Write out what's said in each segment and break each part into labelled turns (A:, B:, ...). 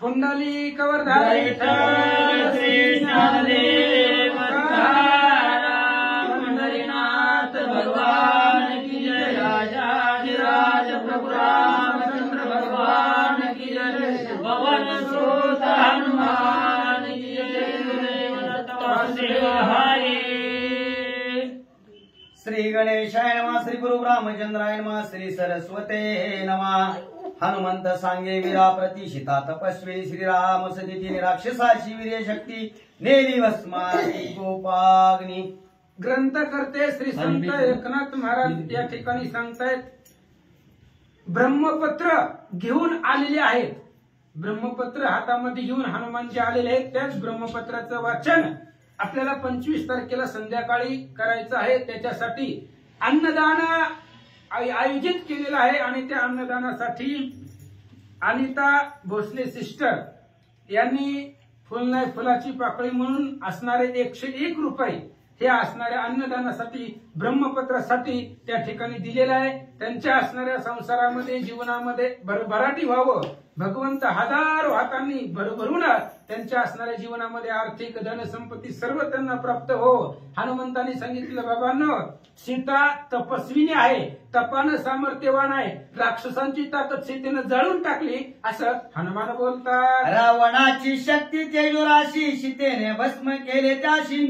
A: पुंडली कवरधारी
B: श्री ज्ञानदेव पंढरीनाथ भगवान की जय। राजाधिराज प्रभु रामचंद्र भगवान की जय। पवन सुत हनुमान की जय। हरि
C: श्री गणेशाय नमः, श्री गुरु रामचंद्राय नमः, श्री सरस्वते नमः। हनुमंत सांगे वीरा प्रतिशिता तपस्वी श्रीराम सदिती राक्षसाची वीर्य शक्ती नेली भस्माची गोपाग्नी।
A: ग्रंथ करते श्री संत एकनाथ महाराज या ठिकाणी सांगतायत, ब्रह्मपत्र घेऊन आलेले आहेत। ब्रह्मपत्र हातामध्ये घेऊन हनुमानजी आलेले आहेत। त्याच ब्रह्मपत्राचं वाचन आपल्याला 25 तारखेला संध्याकाळी करायचं आहे। त्याच्यासाठी अन्नदान आयोजित केलेलं आहे आणि त्या अन्नदानासाठी अनिता भोसले सिस्टर यांनी फुल नाही फुलाची पाकळी म्हणून असणारे 101 रुपये हे असणाऱ्या अन्नदानासाठी ब्रह्मपत्रासाठी त्या ठिकाणी दिलेलं आहे। त्यांच्या असणाऱ्या संसारामध्ये जीवनामध्ये भरभराटी व्हावं, भगवंत हजारो हातांनी भरभरून त्यांच्या असणाऱ्या जीवनामध्ये आर्थिक धनसंपत्ती सर्व त्यांना प्राप्त हो। हनुमंतांनी सांगितलं, बाबांनो, सीता तपस्विनी आहे, तपानं सामर्थ्यवान आहे, राक्षसांची ताकद सीतेनं जाळून टाकली असं हनुमान बोलतात।
C: रावणाची शक्ती तेजुराशी सीतेने भस्म केले त्याशी,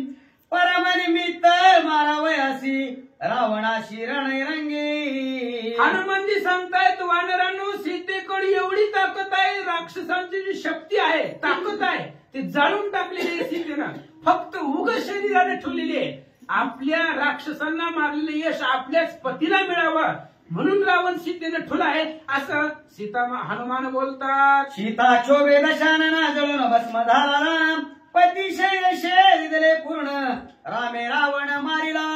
C: परमनिमित्त मारावयासी रावणाशी रणरंगी।
A: हनुमानजी सांगतायत, वानरांनो, सीतेकडे एवढी ताकद आहे, राक्षसांची जी शक्ती आहे, ताकद आहे, ती जाळून टाकलेली आहे सीतेनं, फक्त उग शरीराने ठेवलेली आहे। आपल्या राक्षसांना मारलेले यश आपल्याच पतीला मिळावं म्हणून रावण सीतेने ठुला आहे असं सीता हनुमान बोलतात।
C: सीता चोबे दशानना जळून भस्म झाला, पतिशय दिले पूर्ण, रामे रावण मारिला।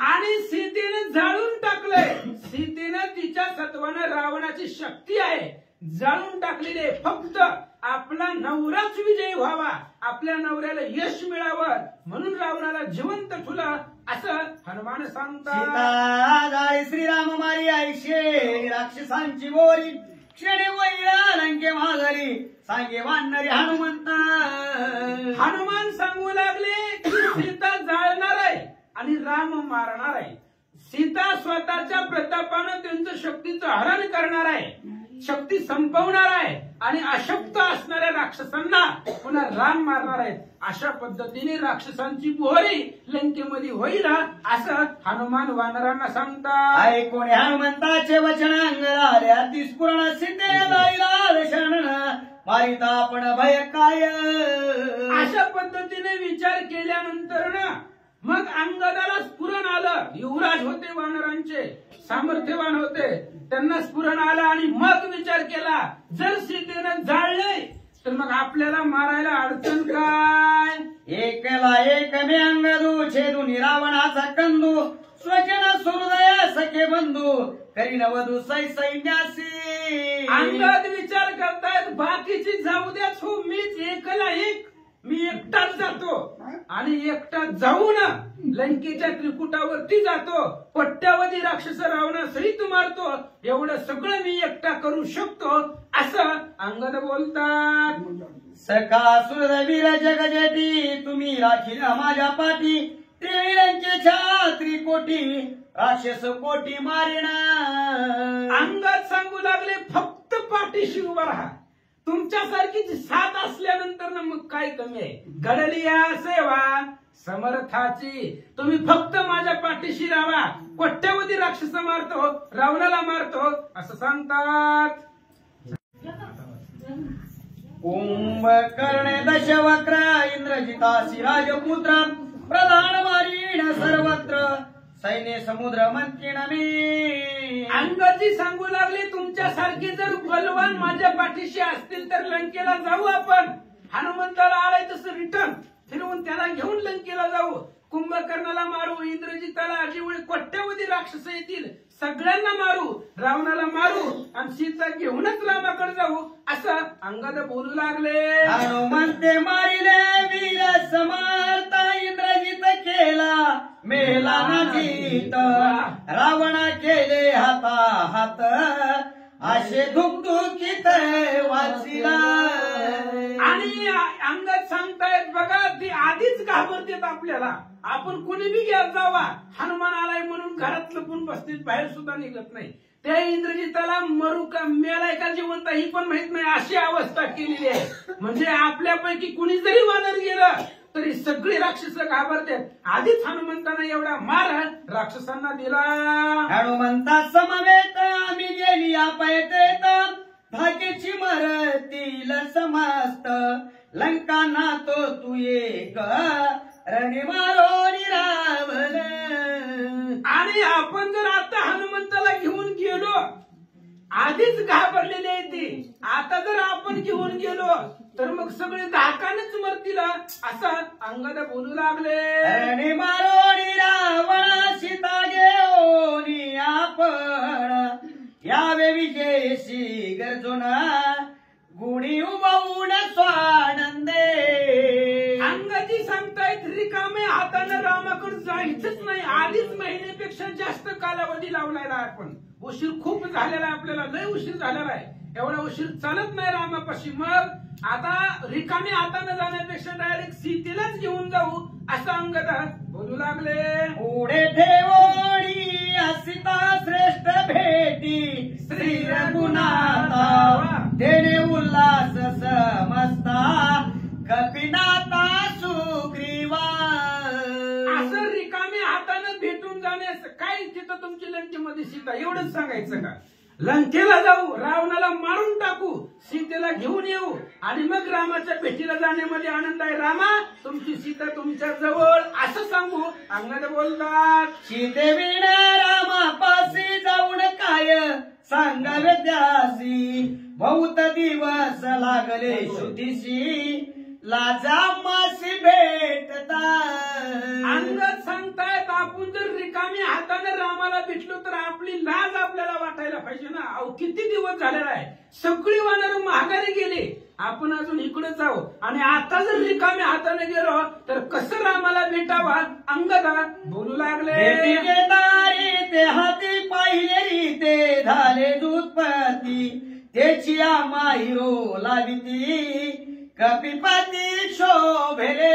A: आणि सीतेने जाळून टाकलंय, सीतेनं तिच्या सत्वानं रावणाची शक्ती आहे जाळून टाकलेले, फक्त आपला नवराच विजयी व्हावा, आपल्या नवऱ्याला यश मिळावं म्हणून रावणाला जिवंत ठुला असं हनुमान सांगतात।
C: श्रीराम मारी आईशे राक्षसांची बोरी, क्षणे वैरा लंके माघारी, सांगे वानरी हनुमंत।
A: हनुमान सांगू लागले की सीता जाळणार आहे आणि राम मारणार आहे। सीता स्वतःच्या प्रतापानं त्यांचं शक्तीचं हरण करणार आहे, शक्ती संपवणार आहे आणि अशक्त असणाऱ्या राक्षसांना पुन्हा राम मारणार आहेत। अशा पद्धतीने राक्षसांची बोहरी लंकेमध्ये होईल असं हनुमान वानरांना सांगतात।
C: ऐकून हनुमंताचे वचन अंगलाले, अतिस्फुरण सीतेला शरण मारिता आपण भय काय।
A: अशा पद्धतीने विचार केल्यानंतर ना मग अंगदाला स्फुरण आलं, युवराज होते वानरांचे, सामर्थ्यवान होते, त्यांना स्फुरण आलं आणि मग विचार केला, जर सीतेनं जाळले तर मग आपल्याला मारायला अडचण काय।
C: एकला एक मे अंगदू छेदून रावणाचा कंदू, स्वजन सुहृदय सखे बंधू, करीन वधू सैन्यासी।
A: अंगद विचार करतायत, बाकीची जाऊ द्याच हो, मीच एकला एक, मी एकटाच जातो आणि एकटा जाऊन लंकेच्या त्रिकुटावरती जातो, पट्ट्यावधी राक्षस रावणासहित मारतो, एवढं सगळं मी एकटा करू शकतो असं अंगद बोलतात।
C: सखा सुरवीर जगजेटी, तुम्ही राखील माझ्या पाठी, त्रिलंकेच्या त्रिकोटी राक्षस कोटी मारिणा।
A: अंगद सांगू लागले, फक्त पाठीशी उभा राहा, तुमच्यासारखीच साथ असल्यानंतर ना मग काय कमी आहे। घडली या सेवा समर्थाची, तुम्ही फक्त माझ्या पाठीशी राहा, कोट्यावधी राक्षस मारतो, रावणाला मारतो असं सांगतात।
C: कुंभकर्ण दशवक्र इंद्रजितासी राजपुत्र, प्रधान मारीण सर्वत्र, सैन्य समुद्र मंत्रिण मी।
A: अंगदजी सांगू लागले, तुमच्यासारखे जर बलवान माझ्या पाठीशी असतील तर लंकेला जाऊ आपण। हनुमंताला आलाय तसं रिटर्न फिरवून त्याला घेऊन लंकेला जाऊ, कुंभकर्णाला मारू, इंद्रजिताला अजिवळी कोट्यावधी राक्षस येतील, सगळ्यांना मारू, रावणाला मारू आणि सीता घेऊनच रामाकडे जाऊ असं अंगद बोलू लागले।
C: हनुमंते मारिले वीर समर्थ, इंद्रजित केला मेला नाजीत, रावणा केले हाता हात, असे धुकधुकीत वाचिला
A: सांगतायत बघा, ती आधीच घाबरतेत आपल्याला. आपण कुणी बी घ्या जावा, हनुमान आलाय म्हणून घरात लपून बसतील, बाहेर सुद्धा निघत नाही. त्या इंद्रजिताला मरू का मेलाय का जिवंत ही पण माहित नाही, अशी अवस्था केलेली आहे. म्हणजे आपल्यापैकी कुणी जरी वानर गेलं तरी सगळी राक्षस घाबरतात. आधीच हनुमंतानं एवढा मार राक्षसांना दिला.
C: हनुमंता समवेत आम्ही गेली अपयतेत, धाकेची मरतील समस्त, लंका ना तो तू एक रणी मारो निरावल.
A: आणि आपण जर आता हनुमंताला घेऊन गेलो, आधीच घाबरलेले आहे ते, आता जर आपण घेऊन गेलो तर मग सगळे धाकानेच मरतील असं अंगद बोलू लागले.
C: रणी मारो निरावळ सीता घेऊन आपण, यावे विजयशी गर्जुना गुणी उभवून स्वानंदे.
A: अंगाजी सांगतायत रिकामे हाताने रामाकडे जायचंच नाही. आधीच महिन्यापेक्षा जास्त कालावधी लावलाय आपण. उशीर खूप झालेला आहे, आपल्याला लय उशीर झालेला आहे. एवढा उशीर चालत नाही रामापाशी. मग आता रिकामे हाताने जाण्यापेक्षा डायरेक्ट सीतेलाच घेऊन जाऊ असं अंगद बोलू लागले.
C: पुढे ठेवणी सीता श्रेष्ठ भेटी, श्री रघुनाथा देणे उल्हास समजता, कपिनाथा सुग्रीवा.
A: असं रिकामे हाताने भेटून जाण्यास काय, तिथं तुमची लंकेमध्ये सीता एवढंच सांगायचं का? लंकेला जाऊ, रावणाला मारून टाकू, सीतेला घेऊन येऊ आणि मग रामाच्या भेटीला जाण्यामध्ये आनंद आहे. रामा तुमची सीता तुमच्या जवळ असं सांगू अंगद बोलतात.
C: सीतेविना रामापासी जाऊन काय सांगावे त्यासी, बहुत दिवस लागले श्रुतीशी, लाजा मासी भेटता.
A: अंगद सांगतायत आपण जर रिकामी हाताने रामाला भेटलो तर आपली लाज आपल्याला वाटायला पाहिजे ना. अहो किती दिवस झालेला आहे, सगळी वानर माघारी गेले, आपण अजून इकडे जाऊ आणि आता जर रिकाम्या हाताने गेलो तर कसं रामाला भेटावा. अंगद बोलू लागले.
C: ते हाती पाहिले ते झाले दुत्पत्ती, त्याची माहिरो लाविती, कपिपती शोभेले.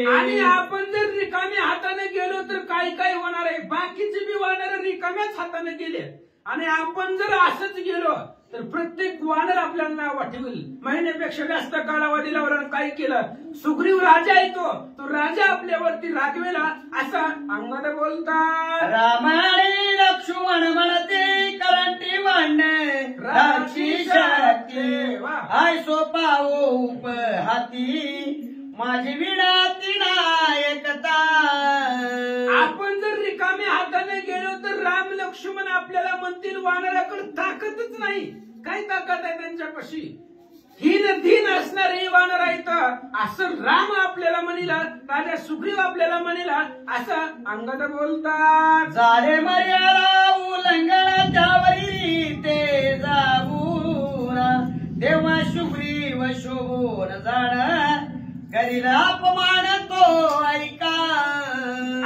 A: आणि आपण जर रिकाम्या हाताने गेलो तर काय होणार आहे. बाकीचे बी वानर रिकाम्याच हाताने गेले आणि आपण जर असंच गेलो तर प्रत्येक वानर आपल्याला नाव वाटवेल. महिन्यापेक्षा जास्त कालावधी लावला. काय केलं, सुग्रीव राजा येतो, तो राजा आपल्यावरती रागवेला असं अंगद बोलतात.
C: रामाने लक्ष्मण म्हणते करंटी वाढणे राक्षी शक्ती, आय सोपा उप हाती, माझी विनाती नायकता.
A: आपण जर रिकाम्या हाताने गेलो तर राम लक्ष्मण आपल्याला म्हणतील वानराकडे ताकदच नाही. काय ताकद आहे त्यांच्यापाशी, हीन धीन असणारे वानर आहेत असं राम आपल्याला म्हणिला, राजा सुग्रीव आपल्याला म्हणिला असं अंगद बोलतात.
C: झाले मर्यादा उल्लंघन त्यावरी ते जाऊन, तेव्हा सुग्रीव शोभून जाण करील अपमान तो ऐका.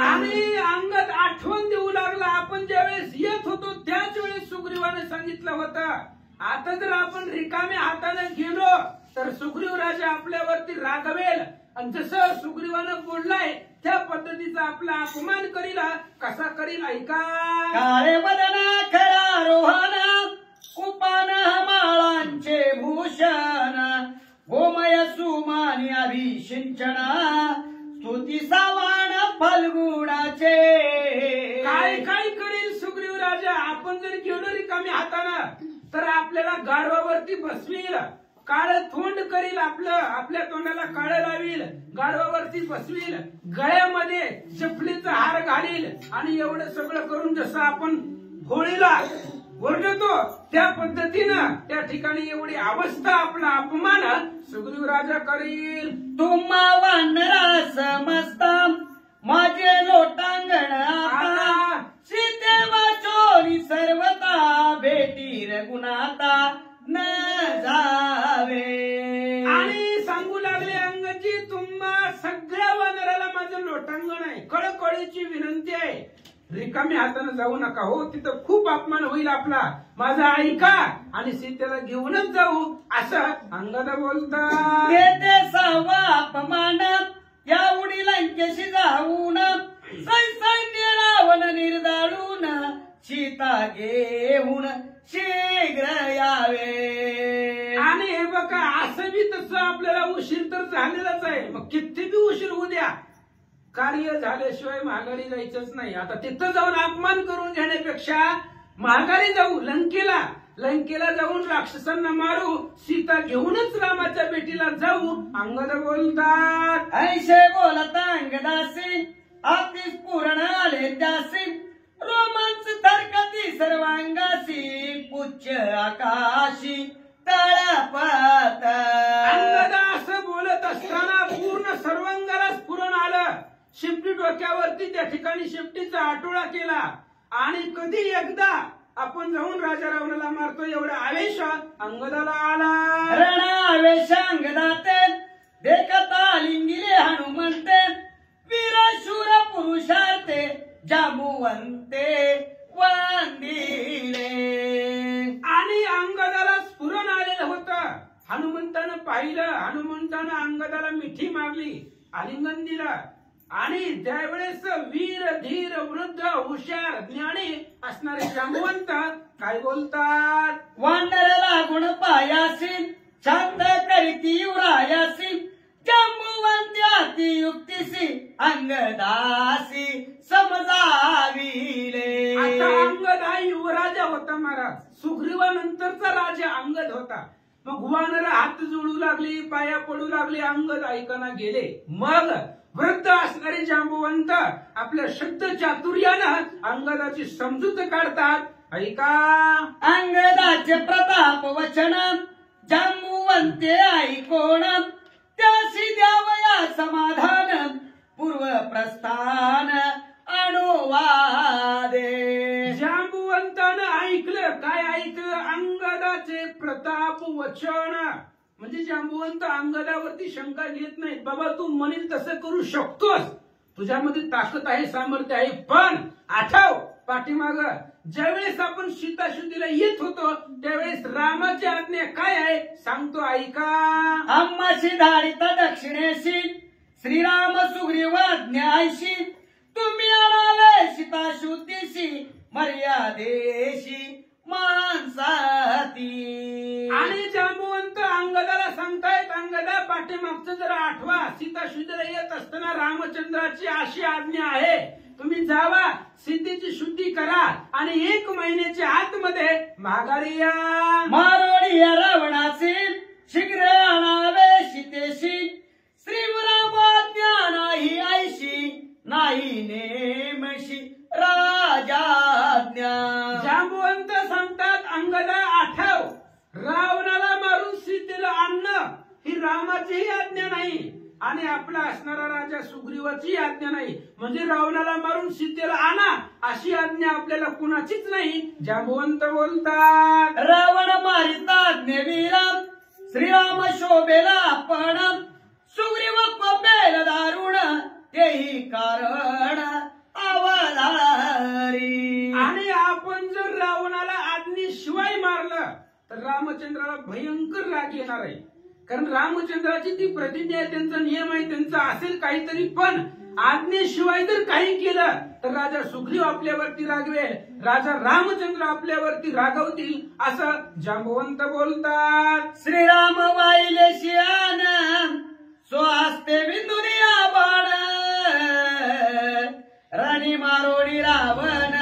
A: आणि अंगद आठवण देऊ लागला. आपण ज्यावेळेस येत होतो त्याच वेळेस सुग्रीवाने सांगितलं होतं, आता जर आपण रिकाम्या हाताने गेलो तर सुग्रीव राजा आपल्यावरती रागवेल आणि जसं सुग्रीवानं बोललाय त्या पद्धतीचा आपला अपमान करील. कसा करील ऐका.
C: काळे वदना खरा रोहन, कुपान माळांचे भूषण, गोमय सुमानी अभिषिंचना, स्तुती सावाण फल्गुणाचे.
A: काय करील सुग्रीव राजा. आपण जर गेलो रिकाम्या हाताने तर आपल्याला गाढवावरती बसवील, काळ तोंड करील, आपल्या तोंडाला काळ लावील, गाढवावरती बसवील, गळ्यामध्ये चपलीचा हार घालील आणि एवढं सगळं करून जसं आपण होळीला वर्णतो त्या पद्धतीनं त्या ठिकाणी एवढी अवस्था, आपला अपमान सुग्रीव राजा करील.
C: तुम्हा वानरा समजता माझे लोटांगण आता, सीते वाचोरी सर्वता भेटी रघुनाथा न जावे.
A: आणि सांगू लागले अंगजी, तुम्हा सगळ्या वानराला माझं लोटांगण आहे, कळकळीची विनंती आहे. रिकाम्या हाताने जाऊ नका हो, तिथं खूप अपमान होईल आपला. माझा ऐका आणि सीतेला घेऊनच जाऊ असं अंगद बोलतात.
C: येते सहावा अपमान या उडी लंकेशी जाऊन सैन्य रावण निर्दाळून सीता घेऊन शीघ्र यावे.
A: आणि हे बघा असं बी तसं आपल्याला उशीर तर झालेलाच आहे. मग किती बी उशीर होऊ द्या, कार्य झाल्याशिवाय माघारी जायचंच नाही. आता तिथं जाऊन अपमान करून घेण्यापेक्षा माघारी जाऊ लंकेला. लंकेला जाऊन राक्षसांना मारू, सीता घेऊनच रामाच्या भेटीला जाऊ. अंगद बोलतात.
C: ऐशे बोलता अंगदासी आतीस पूर्ण आले त्यासी रोमांच थरकती सर्वांगासी पुच्छ आकाशी तळपत.
A: अंगद असं बोलत असताना पूर्ण सर्वांगाला स्फुरण आलं. शिपटी डोक्यावरती त्या ठिकाणी शिपटीचा आठवडा केला आणि कधी एकदा आपण जाऊन राजा रावणाला मारतो एवढा आवेश अंगदाला आला.
C: रण आवेश अंगदाते देखता लिंगिले हनुमंते वीर शूर पुरुषार्थे जांबुवंते वंदिले.
A: आणि अंगदाला स्फुरण आलेलं होतं. हनुमंतानं पाहिलं, हनुमंतानं अंगदाला मिठी मारली, आलिंगन दिलं. आणि त्यावेळेस वीर धीर वृद्ध हुशार ज्ञानी असणारे जांबुवंत काय बोलतात.
C: वानर लागून पायासी छंद करीती उरायासी जांबुवंती अतियुक्तीसी अंगदासी समजाविले.
A: आता अंगद हा युवराजा होता महाराज. सुग्रीवानंतरचा राजा अंगद होता. मग वानर हात जोडू लागली, पाया पडू लागले, अंगद ऐकाना गेले. मग वृद्ध असणारे जांबुवंत आपल्या शब्द चातुर्यानं अंगदाची समजूत काढतात. ऐका.
C: अंगदाचे प्रताप वचन जांबुवंते ऐकोण त्याशी द्यावया समाधान पूर्व प्रस्थान अनुवादे.
A: जांबुवंतानं ऐकलं. काय ऐकलं? अंगदाचे प्रताप वचन. म्हणजे जांबुवंत अंगदावरती शंका घेत नाहीत. बाबा तू म्हणेल तसं करू शकतोस, तुझ्यामध्ये ताकद आहे, सामर्थ्य आहे. पण आठव पाठीमाग ज्यावेळेस आपण सीताशुद्धीला येत होतो त्यावेळेस रामाची आज्ञा काय आहे सांगतो. ऐका.
C: आम्हाशी धारित दक्षिणेशी श्रीराम सुग्रीव आज्ञाशी तुम्ही आणावे सीताशुद्धीशी मर्यादेशी माणसाती.
A: आणि जांबुवंत अंगदाला सांगतायत, अंगदा पाठीमागचं जरा आठवा. सीताशुद्धीला येत असताना रामचंद्राची अशी आज्ञा आहे, तुम्ही जावा, सीतेची शुद्धी करा आणि 1 महिन्याच्या आतमध्ये माघारी या.
C: मारोडी या रावणाचे शीघ्र आणावे सीतेशी श्रीरामाज्ञा नाही ऐशी नाही नेमशी राजाज्ञा.
A: जांबुवंत सांगतात अंगदा आठव, रावणाला मारून सीतेला आणणं ही रामाचीही आज्ञा नाही आणि आपला असणारा राजा सुग्रीवाची आज्ञा नाही. म्हणजे रावणाला मारून सीतेला आणा अशी आज्ञा आपल्याला कुणाचीच नाही. जांबुवंत बोलतात.
C: रावण मारिता अग्निवीरा श्रीराम शोभेला आपण सुग्रीव कोपेल दारुण तेही कारण अवधारी.
A: आणि आपण जर रावणाला आज्ञेशिवाय मारलं तर रामचंद्राला भयंकर राग येणार आहे. कारण रामचंद्राची ती प्रतिज्ञा आहे, त्यांचा नियम आहे, त्यांचा असेल काहीतरी. पण आज्ञेशिवाय जर काही केलं तर राजा सुग्रीव आपल्यावरती रागवेल, राजा रामचंद्र आपल्यावरती रागवतील असं जांबुवंत बोलतात.
C: श्रीराम वाहिले शियान स्वास्ते बिंदुनिया बाण राणी मारोडी रावण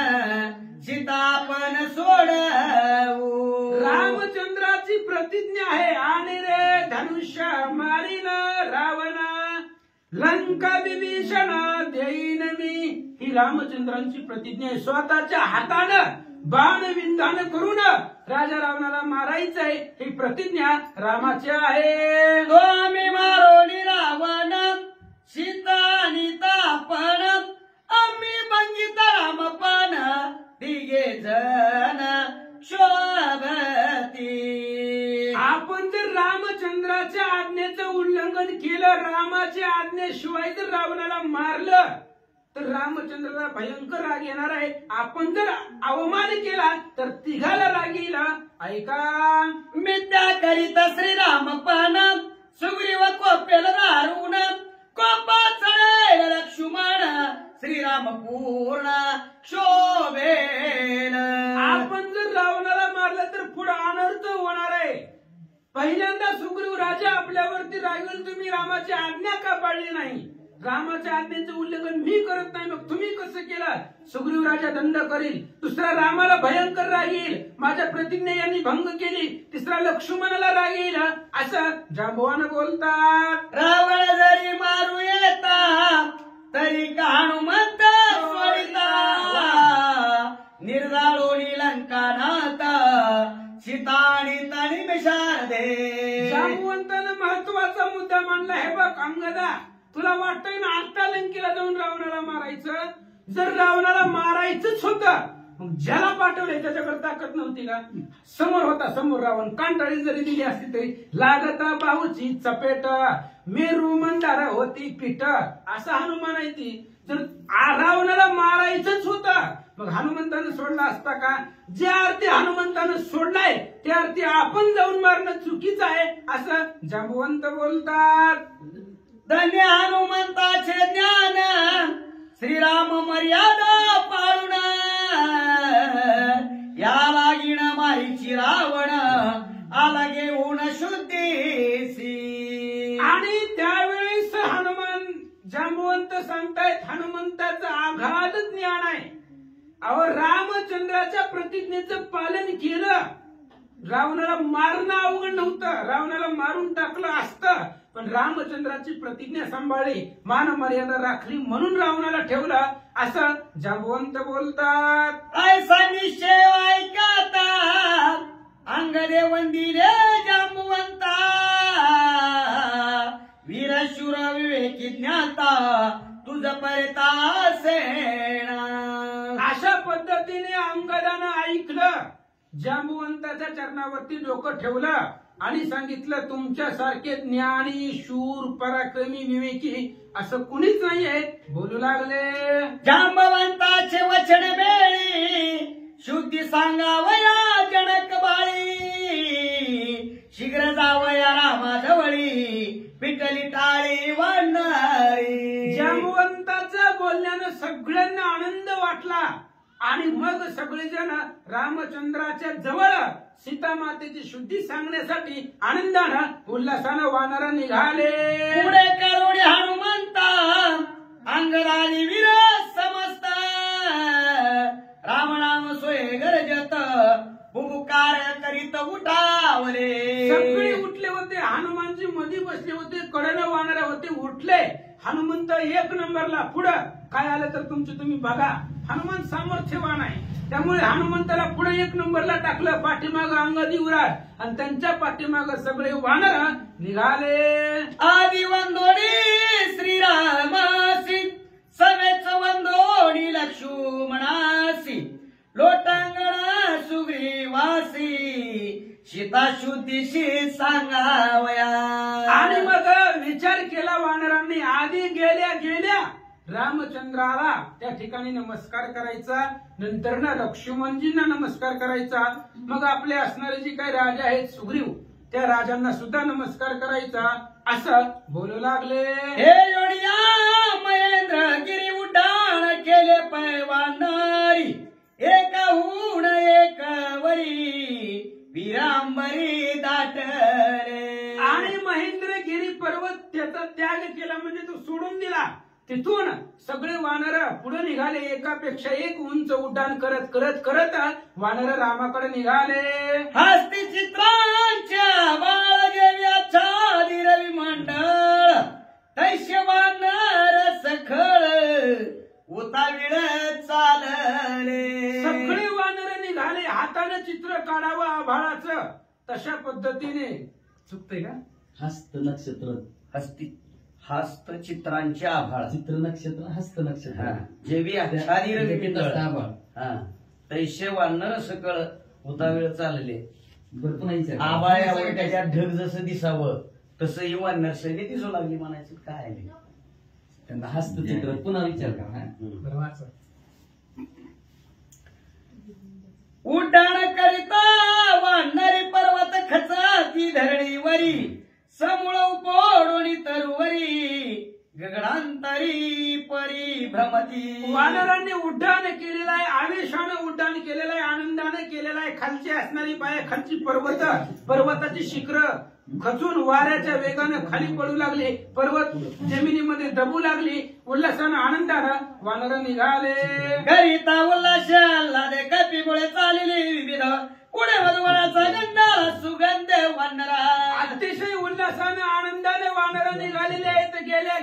C: सीतापन सोडवू.
A: रामचंद्राची प्रतिज्ञा आहे आणि रे धनुष्य मारीन रावण लंका विभीषण देईन मी. ही रामचंद्रांची प्रतिज्ञा आहे. स्वतःच्या हातानं बाण विंधान करून राजा रावणाला मारायचंय ही प्रतिज्ञा रामाची आहे.
C: तो आम्ही मारोडी रावण सीता आणि तापण आम्ही बंगित रामपण तिघे जण शोभती.
A: आपण जर रामचंद्राच्या आज्ञेचं उल्लंघन केलं, रामाच्या आज्ञेशिवाय जर रावणाला मारलं तर रामचंद्राला भयंकर राग येणार आहे. आपण जर अवमान केला तर तिघाला राग येईल. ऐका,
C: मित्या करीत श्रीराम पण सुग्रीव कोपेल दारुण कोपा चढेल लक्ष्मण श्रीराम पूर्ण शोभेल.
A: आपण जर रावणाला मारलं तर पुढे अनर्थ होणार आहे. पहिल्यांदा सुग्रीव राजा आपल्यावरती रागवेल, तुम्ही रामाची आज्ञा का पाळली नाही, रामाच्या आज्ञेचं उल्लंघन मी करत नाही, मग तुम्ही कसं केलं. सुग्रीव राजा दंड करील. दुसरा रामाला भयंकर राग येईल, माझ्या प्रतिज्ञा यांनी भंग केली. तिसरा लक्ष्मणाला राग येईल. असं जांबवान बोलतात.
C: रावण जरी मारू येता तरी का हनुमंत सोडिता निर्दाळोनी लंकानाथ सीताणी तणी मिशादे.
A: जांबवंतानं महत्वाचा मुद्दा मांडला. हे बघ अंगदा, तुला वाटतंय ना आता लंकेला जाऊन रावणाला मारायचं. जर रावणाला मारायचंच होतं मग ज्याला पाठवलंय त्याच्याकडे ताकद नव्हती का. समोर होता, समोर रावण. कांटाळी जरी दिली असती तरी लागता बाहूची चपेट मेरू मंदार होती पीठ. असा हनुमान आहे ती. जर रावणाला मारायचंच होतं मग हनुमंतानं सोडला असता का. ज्या अर्थी हनुमंतानं सोडलाय त्या अर्थी आपण जाऊन मारणं चुकीचं आहे असं जांबवंत बोलतात.
C: धन्य हनुमंताचे ज्ञान श्रीराम मर्यादा पाळून या लागीण मारीची रावण आला घेऊन शुद्धीसी.
A: आणि त्यावेळेस हनुमान जांबवंत सांगतायत हनुमंताचं आघात ज्ञान आहे. अहो, रामचंद्राच्या प्रतिज्ञेचं पालन केलं. रावणाला मारणं अवघड नव्हतं, रावणाला मारून टाकलं असतं, पण रामचंद्राची प्रतिज्ञा सांभाळली, मान मर्यादा राखली म्हणून रावणाला ठेवलं असं जांबवंत बोलतात.
C: ऐसा निश्चय ऐकता अंगदे वंदिले जांबवंता वीरशूर विवेकी ज्ञाता तुझ परितासेना.
A: अशा पद्धतीने अंगदानं ऐकलं, जांबवंताच्या चरणावरती डोकं ठेवलं आणि सांगितलं तुमच्यासारखे ज्ञानी शूर पराक्रमी विवेकी असं कुणीच नाहीये. बोलू लागले.
C: जांबवंताचे वचन बेळी शुद्धी सांगावया जनक बाळी शीघ्र जावया रामाजवळी पिटली टाळी वाढणारी.
A: जांबवंताच्या बोलण्यानं सगळ्यांना आनंद वाटला आणि मग सगळेजण रामचंद्राच्या जवळ सीता मातेची शुद्धी सांगण्यासाठी आनंदानं उल्हासानं वानर निघाले.
C: पुढे करुणी हनुमंता अंगदानी वीर समस्त रामनाम सोय गरजत बुबुकार करीत उठावले.
A: सगळे उठले होते, हनुमानजी मध्ये बसले होते, कडेनं वानर होते, उठले. हनुमंत एक नंबरला. पुढं काय आलं तर तुमचं तुम्ही बघा. हनुमान सामर्थ्यवान आहे, त्यामुळे हनुमंताला पुढे एक नंबरला टाकलं. पाठीमाग अंगदी उराड आणि त्यांच्या पाठीमाग सगळे वानर निघाले.
C: आदि वंदोडी श्रीरामासी समेच वंदोडी लक्ष्मणासी लोटांगणा सुग्रीवासी सीता शुद्धीशी सांगावया. आणि
A: मग विचार केला वानरांनी. आधी गेल्या गेल्या रामचंद्राला त्या ठिकाणी नमस्कार करायचा, नंतर ना लक्ष्मणजींना नमस्कार करायचा, मग आपले असणारे जे काही राजा आहेत सुग्रीव त्या राजांना सुद्धा नमस्कार करायचा असं बोलू लागले.
C: हे योनिया महेंद्र गिरी उड्डाण केले पैवानारी एकहून एक वरी विरांबरी दाटले.
A: आणि महेंद्रगिरी पर्वत त्याचा त्याग केला म्हणजे तो सोडून दिला. तिथून सगळे वानर पुढे निघाले. एकापेक्षा एक उंच उड्डाण करत करत करत वानर रामाकडे निघाले.
C: हस्ती चित्रांच्या बाळगेव्याच्या रवी मंडळ तैश्य वानर सखळ उतावीळ चालले.
A: सगळे वानर निघाले. हाताने चित्र काढावं आभाळाचं. तशा पद्धतीने चुकते का.
B: हस्त नक्षत्र
C: हस्ती हस्त चित्रांचे आभाळ
B: चित्र नक्षत्र हस्त नक्षत्र
C: जेवी तैशे वानर सकळ उतावेळ चालले. आभाळ यावं त्याच्यात ढग जसं दिसावं तसं ही वानर सैन्य दिसू लागली म्हणायचं. काय
B: त्यांना हस्तचित्र पुन्हा विचार करा.
A: बरं वाचा.
C: उड्डाण करिता वाढणारी पर्वत खचाती धरणीवरी समूळ उपोडोनी तरुवरी गगनांतरी परी भ्रमती.
A: वानरांनी उड्डाण केलेलं आहे, आवेशानं उड्डाण केलेलं आहे, आनंदाने केलेलं आहे. खालची असणारी खालची पर्वताची शिखर खचून वाऱ्याच्या वेगानं खाली पडू लागले, पर्वत जमिनीमध्ये दबू लागली. उल्हासानं आनंदानं वानर निघाले.
C: करिता उल्हास आल्हादे कपिमुळे चालले विविध पुढे मधुवनाचा गंधाला सुगंध वानरा.
A: अतिशय उल्हासानं आनंदाने वानर निघालेले आहेत.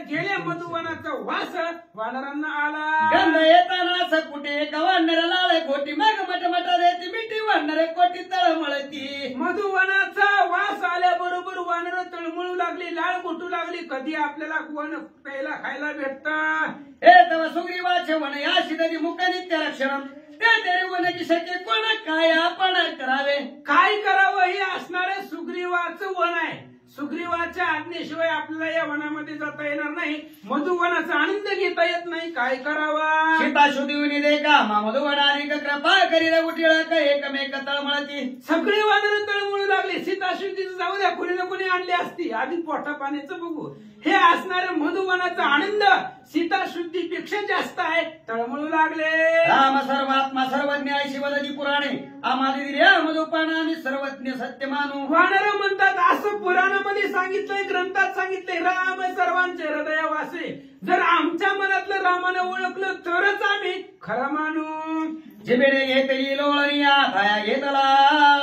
A: गेल्या मधुवनाचा वास वानरांना आला.
C: गंध येताना कुठे वानर लाळे कोटी मग मटमट देती मिठी वानर कोटी तळमळती.
A: मधुवनाचा वास आल्याबरोबर वानर तळमळू लागली, लाळ गोटू लागली. कधी आपल्याला वन प्यायला खायला भेटतं.
C: हे तव सुग्रीवाचे वन याशी नदी मुखनित्य लक्षण ते तेरे वन की शक्य कोण काय आपण करावे.
A: काय करावं हे असणारे सुग्रीवाचं वन आहे. सुग्रीवाच्या आज्ञेशिवाय आपल्याला या वनामध्ये जाता येणार नाही. मधुवनाचा आनंद घेता येत नाही. काय करावा.
C: सीता शुद्धी दे का मधुवनानिक कृपा करील उठिळ एकमेक तळमळती.
A: सगळी वानर तळमळू लागली. सीताशुद्धीचं जाऊ द्या, कोणी ना कोणी आणली असती. आधी पोटा पाण्याचं बघू. हे असणारे मधुवनाचा आनंद सीताशुद्धीपेक्षा जास्त आहे. तळमळू लागले.
C: राम सर्वात्मा सर्वज्ञ शिवदजी पुराणे आम्हादी मधुपाना आम्ही सर्वज्ञ सत्य मानू.
A: वानर म्हणतात असं पुराणामध्ये सांगितलंय, ग्रंथात सांगितलंय, राम सर्वांचे हृदय वासे. जर आमच्या मनातलं रामानं ओळखलं तरच आम्ही खरं मानू.
C: जिबेडे घेतली लोळनिया थाया घेतला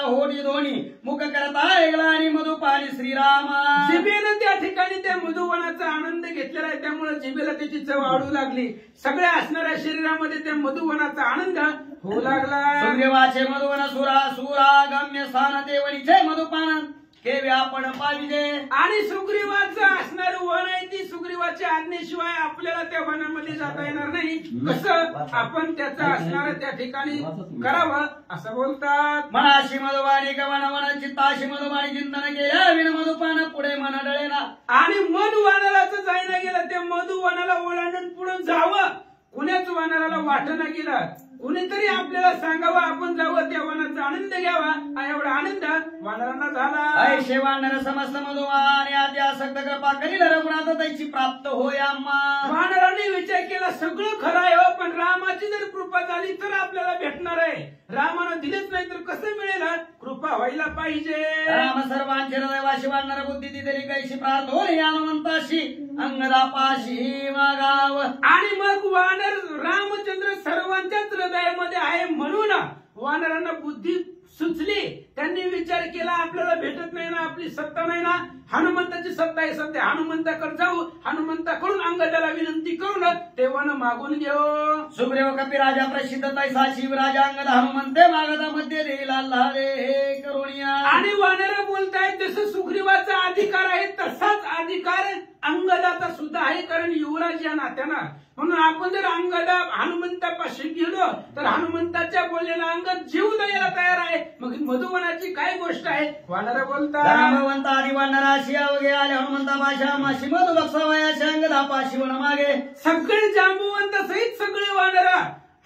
C: होडी दोन्ही मुख करता ऐकला आणि मधुपानी श्रीरामा.
A: जिबेनं त्या ठिकाणी त्या मधुवनाचा आनंद घेतलेला आहे, त्यामुळे जिबेला त्याची चव आवडू लागली. सगळ्या असणाऱ्या शरीरामध्ये त्या मधुवनाचा आनंद होऊ लागला.
C: सुग्रीवाचे मधुवन सुरा गम्य स्थान देवनीचे मधुपान केवे आपण पाविजे.
A: आणि सुग्रीवाचं असणारं वन आहे, ती सुग्रीवाच्या आज्ञेशिवाय आपल्याला त्या वनामध्ये जाता येणार नाही. कसं आपण त्याचं असणारं त्या ठिकाणी करावं असं बोलतात.
C: मनाशी मधुवाणी गवन वन चित्ताशी मधुवाणी चिंतन केल्या विण मधुपान पुढे मन डळेना.
A: आणि मन वानराचं जायला गेलं, त्या मधुवनाला ओलांडून पुढे जावं. कुणाच वानराला वाटणं गेलं. कुणीतरी आपल्याला सांगावं, आपण जावं, त्या वनाचा आनंद घ्यावा. एवढा आनंद वानरांना झाला.
C: ऐशे वानर समस्त मधुवान आधी आसक्त कृपा करील रघुनाथ त्याची प्राप्त होय आम्हा.
A: वानरांनी विचार केला, सगळं खरं आहे हो, पण रामाची जर कृपा झाली तर आपल्याला भेटणार आहे. रामानं दिलेच नाही तर कसं मिळेल. कृपा व्हायला पाहिजे.
C: राम सर्वांचे हृदयवाशी वानर बुद्धी दिलेली कैशी प्रार्थ होय हनुमंताशी अंगदापाशी मागाव.
A: आणि मग वानर रामचंद्र सर्वांच्याच हृदयामध्ये आहे म्हणून वानरांना बुद्धी सुचली. त्यांनी विचार केला, आपल्याला भेटत नाही ना, आपली सत्ता नाही ना, हनुमंताची सत्ता आहे. सध्या हनुमंताकडे जाऊ, हनुमंताकडून अंगदाला विनंती करून ते वन मागून घेऊ.
C: सुग्रीव कपिराजा प्रसिद्ध तैसा शिवराजा अंगद हनुमंते मागदा मध्ये देईल हे करुणिया. आणि
A: वानर बोलतायत जसं सुग्रीवाचा अधिकार आहे तसाच अधिकार अंगदाचा सुद्धा आहे. कारण युवराज या नात्यानं म्हणून आपण जर अंगदा हनुमंतापाशी गेलो तर हनुमंताच्या बोललेला अंगद जीव द्यायला तयार आहे. मग मधुवनाची काय गोष्ट आहे. वानर बोलतात
C: भगवंत आदि वानराशी अवघे आले हनुमंता भाषा माशी मधु बक्षावयाशी अंगदापाशी वन मागे.
A: सगळे जांबुवंत सहित सगळे वानर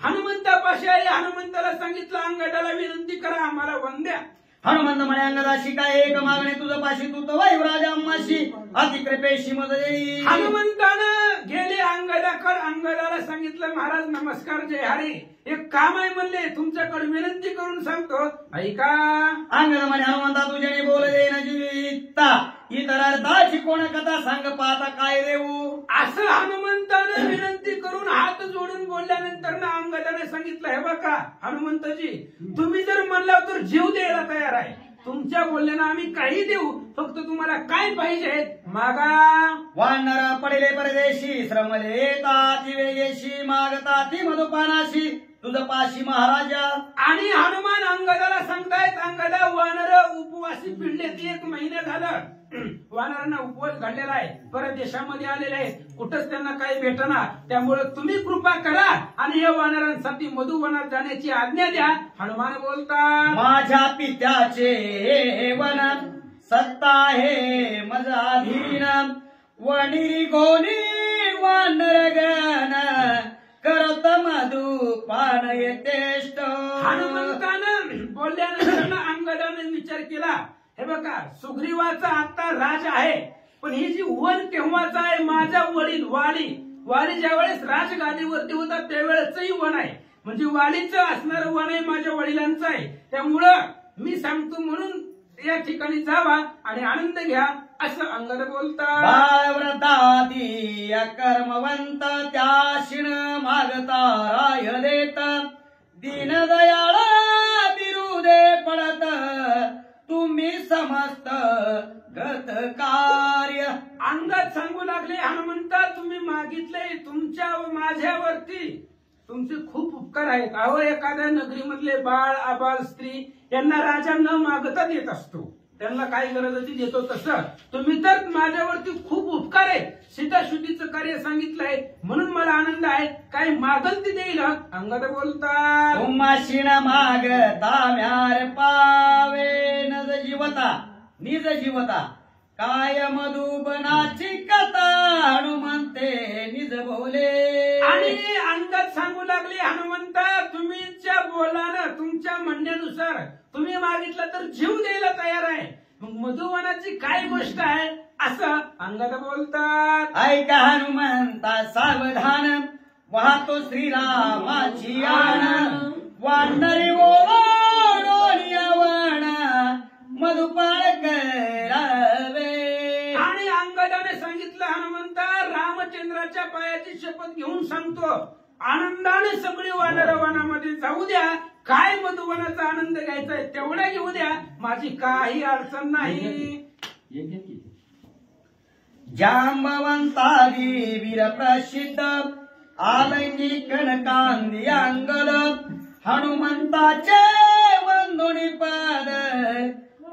A: हनुमंतापाशी आले. हनुमंताला सांगितलं, अंगदाला विनंती करा, आम्हाला वन द्या.
C: हनुमंत म्हणे अंगदाशी काय एक मागणे तुझं पाशी तू तर वायुराजा अम्माशी अतिकृपेशी मद देई.
A: हनुमंतानं गेले अंगदाकडे. अंगदाला सांगितलं, महाराज नमस्कार, जय हरी, एक काम आहे म्हणले, तुमच्याकडे विनंती करून सांगतो, ऐका.
C: अंगद म्हणे हनुमंता तुझ्याने बोल दे न जीविता इतर अर्थाची कोण कथा सांग पाहता काय देऊ.
A: असं हनुमंतानं विनंती करून हात जोडून बोलल्यानंतर ना अंगदाने सांगितलं, हे बघा हनुमंतजी, तुम्ही जर म्हणला तर जीव द्यायला तयार आहे. तुमच्या बोलण्यानं आम्ही काही देऊ, फक्त तुम्हाला काय पाहिजे मागा.
C: वानर पडले परदेशी श्रमले ताती वेगेशी मागता ती मधुपानाशी तुझं पाशी महाराजा.
A: आणि हनुमान अंगदाला सांगतायत, अंगदा वानर उपवासी पिळले, 1 महिने झालं वानरांना उपवास घडलेला आहे, परदेशामध्ये आलेले आहेत, कुठंच त्यांना काही भेटना. त्यामुळे तुम्ही कृपा करा आणि या वानरांसाठी मधुवनात जाण्याची आज्ञा द्या. हनुमान बोलतात,
C: माझ्या पित्याचे वन सत्ता हे मजाधीन वनिरी कोणी वानर गण करत मधुपान यथेष्ट.
A: हनुमंतानं बोलल्यानंतर अंगदाने विचार केला, हे बघा सुग्रीवाचा आता राज आहे, पण ही जी वन केव्हाचा आहे, माझा वडील वाली ज्या वेळेस राजगादीवरती होता त्यावेळेचंही वन आहे, म्हणजे वालीचं असणारं वन आहे माझ्या वडिलांचं आहे. त्यामुळं मी सांगतो म्हणून या ठिकाणी जावा आणि आनंद घ्या असं अंगद बोलतात.
C: बाळव्रतादी कर्मवंत त्या शिण मागता राय देत दीनदयाळ बिरुदे पडत तुम्ही समस्त गत कार्य.
A: अंगद सांगू लागले, हनुमंता तुम्ही मागितले तुमच्या व माझ्यावरती तुमचे खूप उपकार आहेत. अहो एखाद्या नगरीमधले बाळ आबाल स्त्री यांना राजा न मागता देत असतो, त्यांना काय गरज होती देतो, तसं तुम्ही तर माझ्यावरती खूप उपकार आहे. सीताशुद्धीचं कार्य सांगितलंय म्हणून मला आनंद आहे, काय मागल ती देईल. अंगद बोलतात,
C: उमाशिण मागता म्यार पावे नज जीवता काय मधुबनाची कथा हनुमंते निज बोले.
A: आणि अंगद सांगू लागले, हनुमंता तुम्हीच्या बोलानं तुमच्या म्हणण्यानुसार तुम्ही मागितलं तर जीव द्यायला तयार आहे, मग मधुवनाची काय गोष्ट आहे असं अंगद बोलतात.
C: ऐका हनुमंता सावधान वाहतो श्रीरामाची आण वानरी ओढोनी आवण मधुपाळ करावे.
A: आणि अंगदाने सांगितलं, हनुमंता रामचंद्राच्या पायाची शपथ घेऊन सांगतो, आनंदाने सगळी वानर वनामध्ये जाऊ द्या, काय मधुवनाचा आनंद घ्यायचा आहे तेवढा घेऊ द्या, माझी काही अडचण नाही.
C: जांबवंतादी वीर प्रसिद्ध आलंगी कणकांदी अंगद हनुमंताचे वंदुनी पद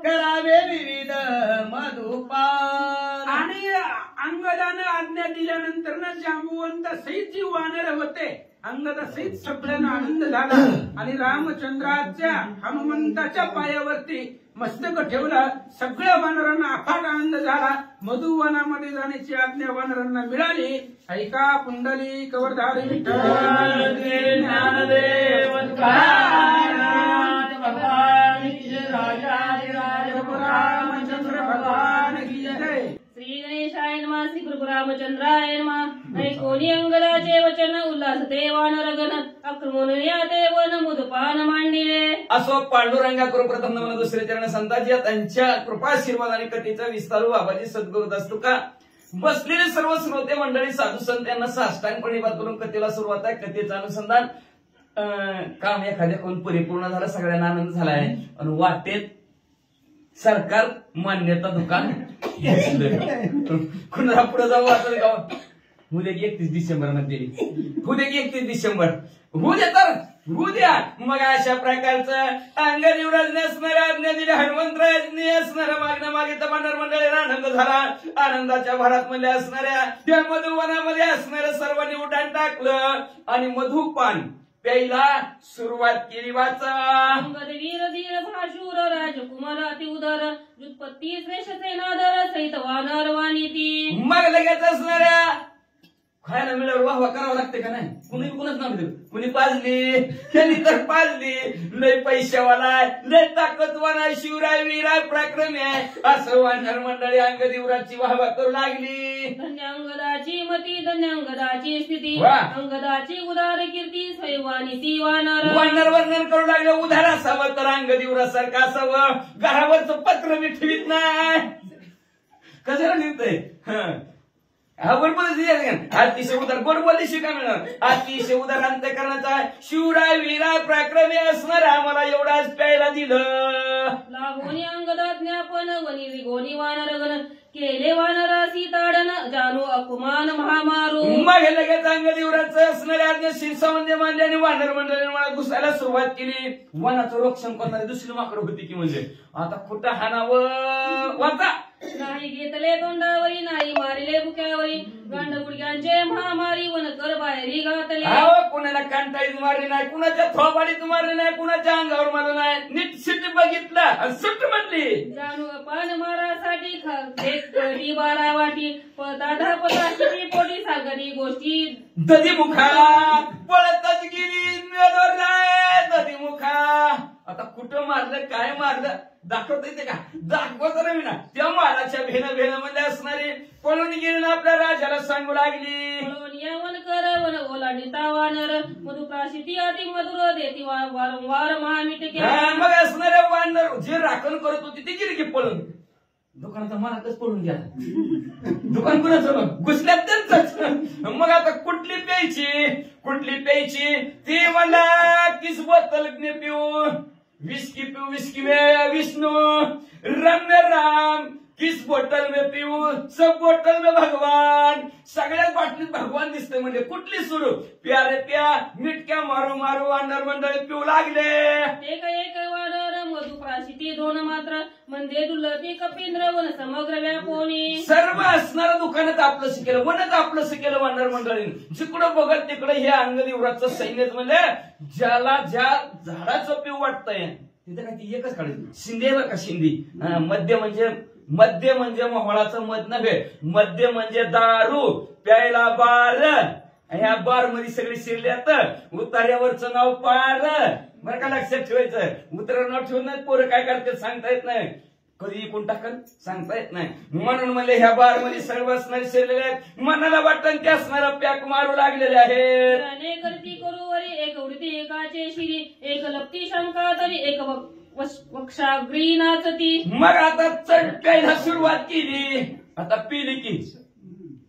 C: करावे विविध मधुपान.
A: आणि अंगदानं आज्ञा दिल्यानंतर ना जांबुवंत सहित जी वानर होते अंगदा सहित सगळ्यांना आनंद झाला आणि रामचंद्राच्या हनुमंताच्या पायावरती मस्तक ठेवला. सगळ्या वानरांना अफाट आनंद झाला. मधुवनामध्ये जाण्याची आज्ञा वानरांना मिळाली. ऐका पुंडली कवरधारी विठ्ठल
B: ज्ञानदेव
A: रामचंद्र भगवान की जय.
D: श्री गणेशाय नमः. श्री गुरु रामचंद्राय नमः. ऐकोनी अंगदाचे वचन उल्हास देवानर गण आक्रमण या देवन मुदपान मांडिले.
B: असो पांडुरंगा करू प्रथम नमन दुसरे चरण संताजी त्यांच्या कृपाशीर्वाद आणि कटीचा विस्तारू बाबाजी सद्गुरू असतो का. बसलेले सर्व श्रोते मंडळी साधू संत यांना साष्टांग प्रणिपात करून कथेला सुरुवात आहे. कथेचं अनुसंधान काम एखाद्या परिपूर्ण झालं, सगळ्यांना आनंद झाला आहे. आणि वाटेत सरकार मान्यता दुकान कुणाला पुढे जाऊ असं गाव होऊ दे 31 डिसेंबर मध्ये होऊ दे 31 डिसेंबर होऊ दे तर होऊ द्या. मग अशा प्रकारचं अंगद युवराजने असणाऱ्या आज्ञा दिल्या, हनुमंतराजने असणाऱ्या मागण्या मागितल्या. भांडार मंडळीला आनंद झाला. आनंदाच्या भरात मध्ये असणाऱ्या त्या मधुवनामध्ये असणाऱ्या सर्वांनी उड्डाण टाकलं आणि मधुपान प्यायला सुरुवात केली. वाचा.
D: अंगद वीर धीर भाशूर राजकुमार अति उदर व्युत्पत्ती श्रेष्ठ सेनादर सहित वानर वाणिती.
B: मग लगेच असणाऱ्या खायला मिळाल्यावर वाहवा करावं लागते का नाही. कुणी कुणाच नाव दिलं, कुणी पाजली त्यांनी तर पाजली. लय पैशावाला लय ताकदवाना शिवराय वीराय पराक्रमी आहे असं वानर मंडळी अंगद युवराजची वाहवा करू लागली.
D: धन्य अंगदाची मती धन्य अंगदाची स्थिती
B: वा.
D: अंगदाची उदार कीर्ती स्वयंवानिती वानर.
B: वानर वर्णन करू लागलं. उधार असावं तर अंगद युवराज सारखं असावं. घरावरचं पत्र मी ठेवीत नाही. कशाला लिहितंय अतिशय उदार गोड बोलली शिका मिळणार. अतिशय उदार अंतःकरणाचा शिवराय वीरा पराक्रमी असणार आम्हाला एवढाच प्यायला दिलं.
D: लागोनी अंगदा ज्ञापन वनी विगोनी वानर गण केले वानरासी ताडन जानू अपमान महामारू.
B: मग हे लगेच अंगद युवराजचं असणाऱ्या आज्ञा शिरसावंदे मानले आणि वानर मंडळीने मला घुसायला सुरुवात केली. वनाचं रक्षण करणारी दुसरी माकड होती की म्हणजे आता कुठं हाणावं. वाचा.
D: नाही घेतले तोंडावरी नाही मारिले बुक्यावरी गांड गुडक्यांचे महामारी वन कर बाहेरी घातले.
B: कोणाला कान कांटाईच मारली नाही, कुणाच्या थोबाडीत मारली नाही, कुणाच्या अंगावर मारलं नाही, नीट सिट बघितलं आणि सुट म्हणली.
D: जाणू पान मारासाठी कडी बारा वाटी दादा पदाशी पोटी सागरी गोष्टी
B: दधी मुखा पळतच गेली मेलोर नाही दधी मुखा. आता कुठं मारलं काय मारलं दाखवता येते का? दाखवत मी ना. त्या माराच्या भेन मध्ये असणारी पळून गेली ना आपल्या राजाला सांगू लागली.
D: यवन कर वन ओलांडिता वानर मधुप्राशिती अति मधुर देती वारंवार महामिट
B: मग असणाऱ्या वानर जे राखण करत होती ती गेली की पळून. दुकानाचा मालकच पळून गेला. दुकान कुणाचं मग घुसल्यात त्यांच. मग आता कुठली प्यायची ती म्हणला किस बोतल पिऊ विस्की पिऊ विस्की में विष्णू रम्य राम किस बोतल में पिऊ सब बोतल में भगवान. सगळ्याच बाटलीत भगवान दिसतंय म्हणजे कुठली सुरू प्यारे प्या मिटक्या मारू मारू वानर मंडळी पिऊ लागले.
D: एक वानर मधुप्राशिती दोन मात्र म्हणजे दुलती कपिंद्र वन समग्र व्यापोनी.
B: सर्व असणारं दुकानात आपलं केलं वनच आपलं केलं वानर मंडळीने. जिकडं बघत तिकडं हे अंगदेवराचं सैन्यच म्हणजे ज्याला ज्या झाडाचं पिऊ वाटतंय तिथे काय ती एकच काढायची शिंदे बरं का शिंदी. मद्य म्हणजे मोहळाचं मध नव्हे, मद्य म्हणजे दारू प्यायला बार. ह्या बार मध्ये सगळी शिरल्यात. उतार्यावरचं नाव पार बरं का लक्षात ठेवायचं. उतारा नाव ठेवून नाही पोरं काय करते सांगता येत नाही, कधी कोण टाकल सांगता येत नाही. म्हणून म्हणजे ह्या बार मध्ये सर्व असणारे शिरलेले आहेत. मनाला वाटतं ते असणारा पॅक मारू लागलेले आहेत.
D: अनेक करती करू वरी एक उडती एकाचे शिरी एक लपती शंका तरी एक वक्षाग्री नाचती.
B: मग आता चढ प्यायला सुरुवात केली. आता पिली की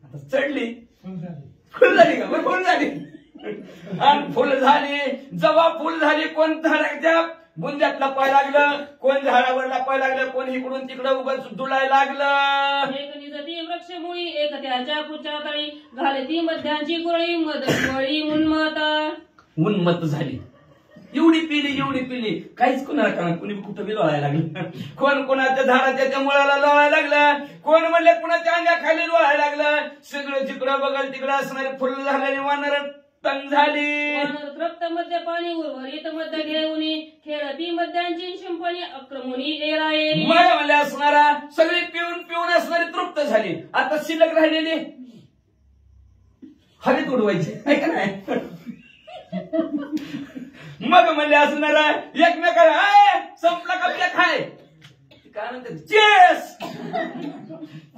B: आता चढली फुल झाली का? बरं फुल झाली. आणि फुल झाली जेव्हा फुल झाली कोण झाडाच्या बुंद्यातला पाय लागलं, कोण झाडावर पाय लागलं, कोण इकडून तिकडं उगाच दुलाय लागलं.
D: एक निजती वृक्षमुळी एक त्याच्या पुढच्या तळी घालती मध्यांची गोळी मदळी
B: उन्मत्त झाली. एवढी पिली काहीच कुणाला कळणार. कुणी कुठं बी लोळायला लागलं, कोण कोणाच्या झाडाच्या त्या मुळाला लोळायला लागलं, कोण म्हणले कुणाच्या अंगाखाली लोळायला लागलं. सगळं जिकडं बघाल तिकडं असणारे फुल झाल्याने वानर तंग झाली.
D: तृप्त मध्य पाणी उर्वरित मध्य घेऊन खेळती मध्यांची शिंपणी आक्रमणी एराये.
B: मला असणारा सगळी पिऊन असणारी तृप्त झाली. आता शिल्लक राहिलेली हवेत उडवायची आहे का नाही. मग म्हणजे असणारा एकमेकाला संपला का प्या खाय काय म्हणतात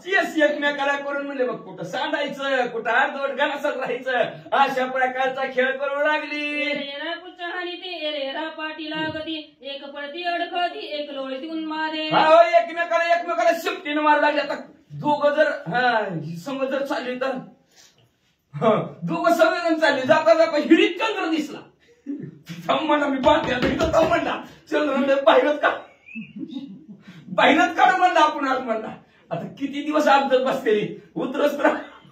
B: चेस एकमेकाला करून म्हणले बघ कुठं सांडायचं कुठं अर्धवट गणासत राहायचं अशा प्रकारचा खेळ करू लागली.
D: पुढच्या हानी ते एरेरा पाठी लागती एक पडती अडकती एक लोळीतून मारे.
B: एकमेकाला शिफ्टीनं मारू लागले. आता दोघं जर संघ जर चालली तर दोघं सगळेजण चालले जाता जाता हिडीत चंद्र दिसला. म्हणला मी बांधल्या म्हणला चंद्र बाहेरच काढ म्हणला आपण आज म्हणला. आता किती दिवस अपघात बसलेली उतरच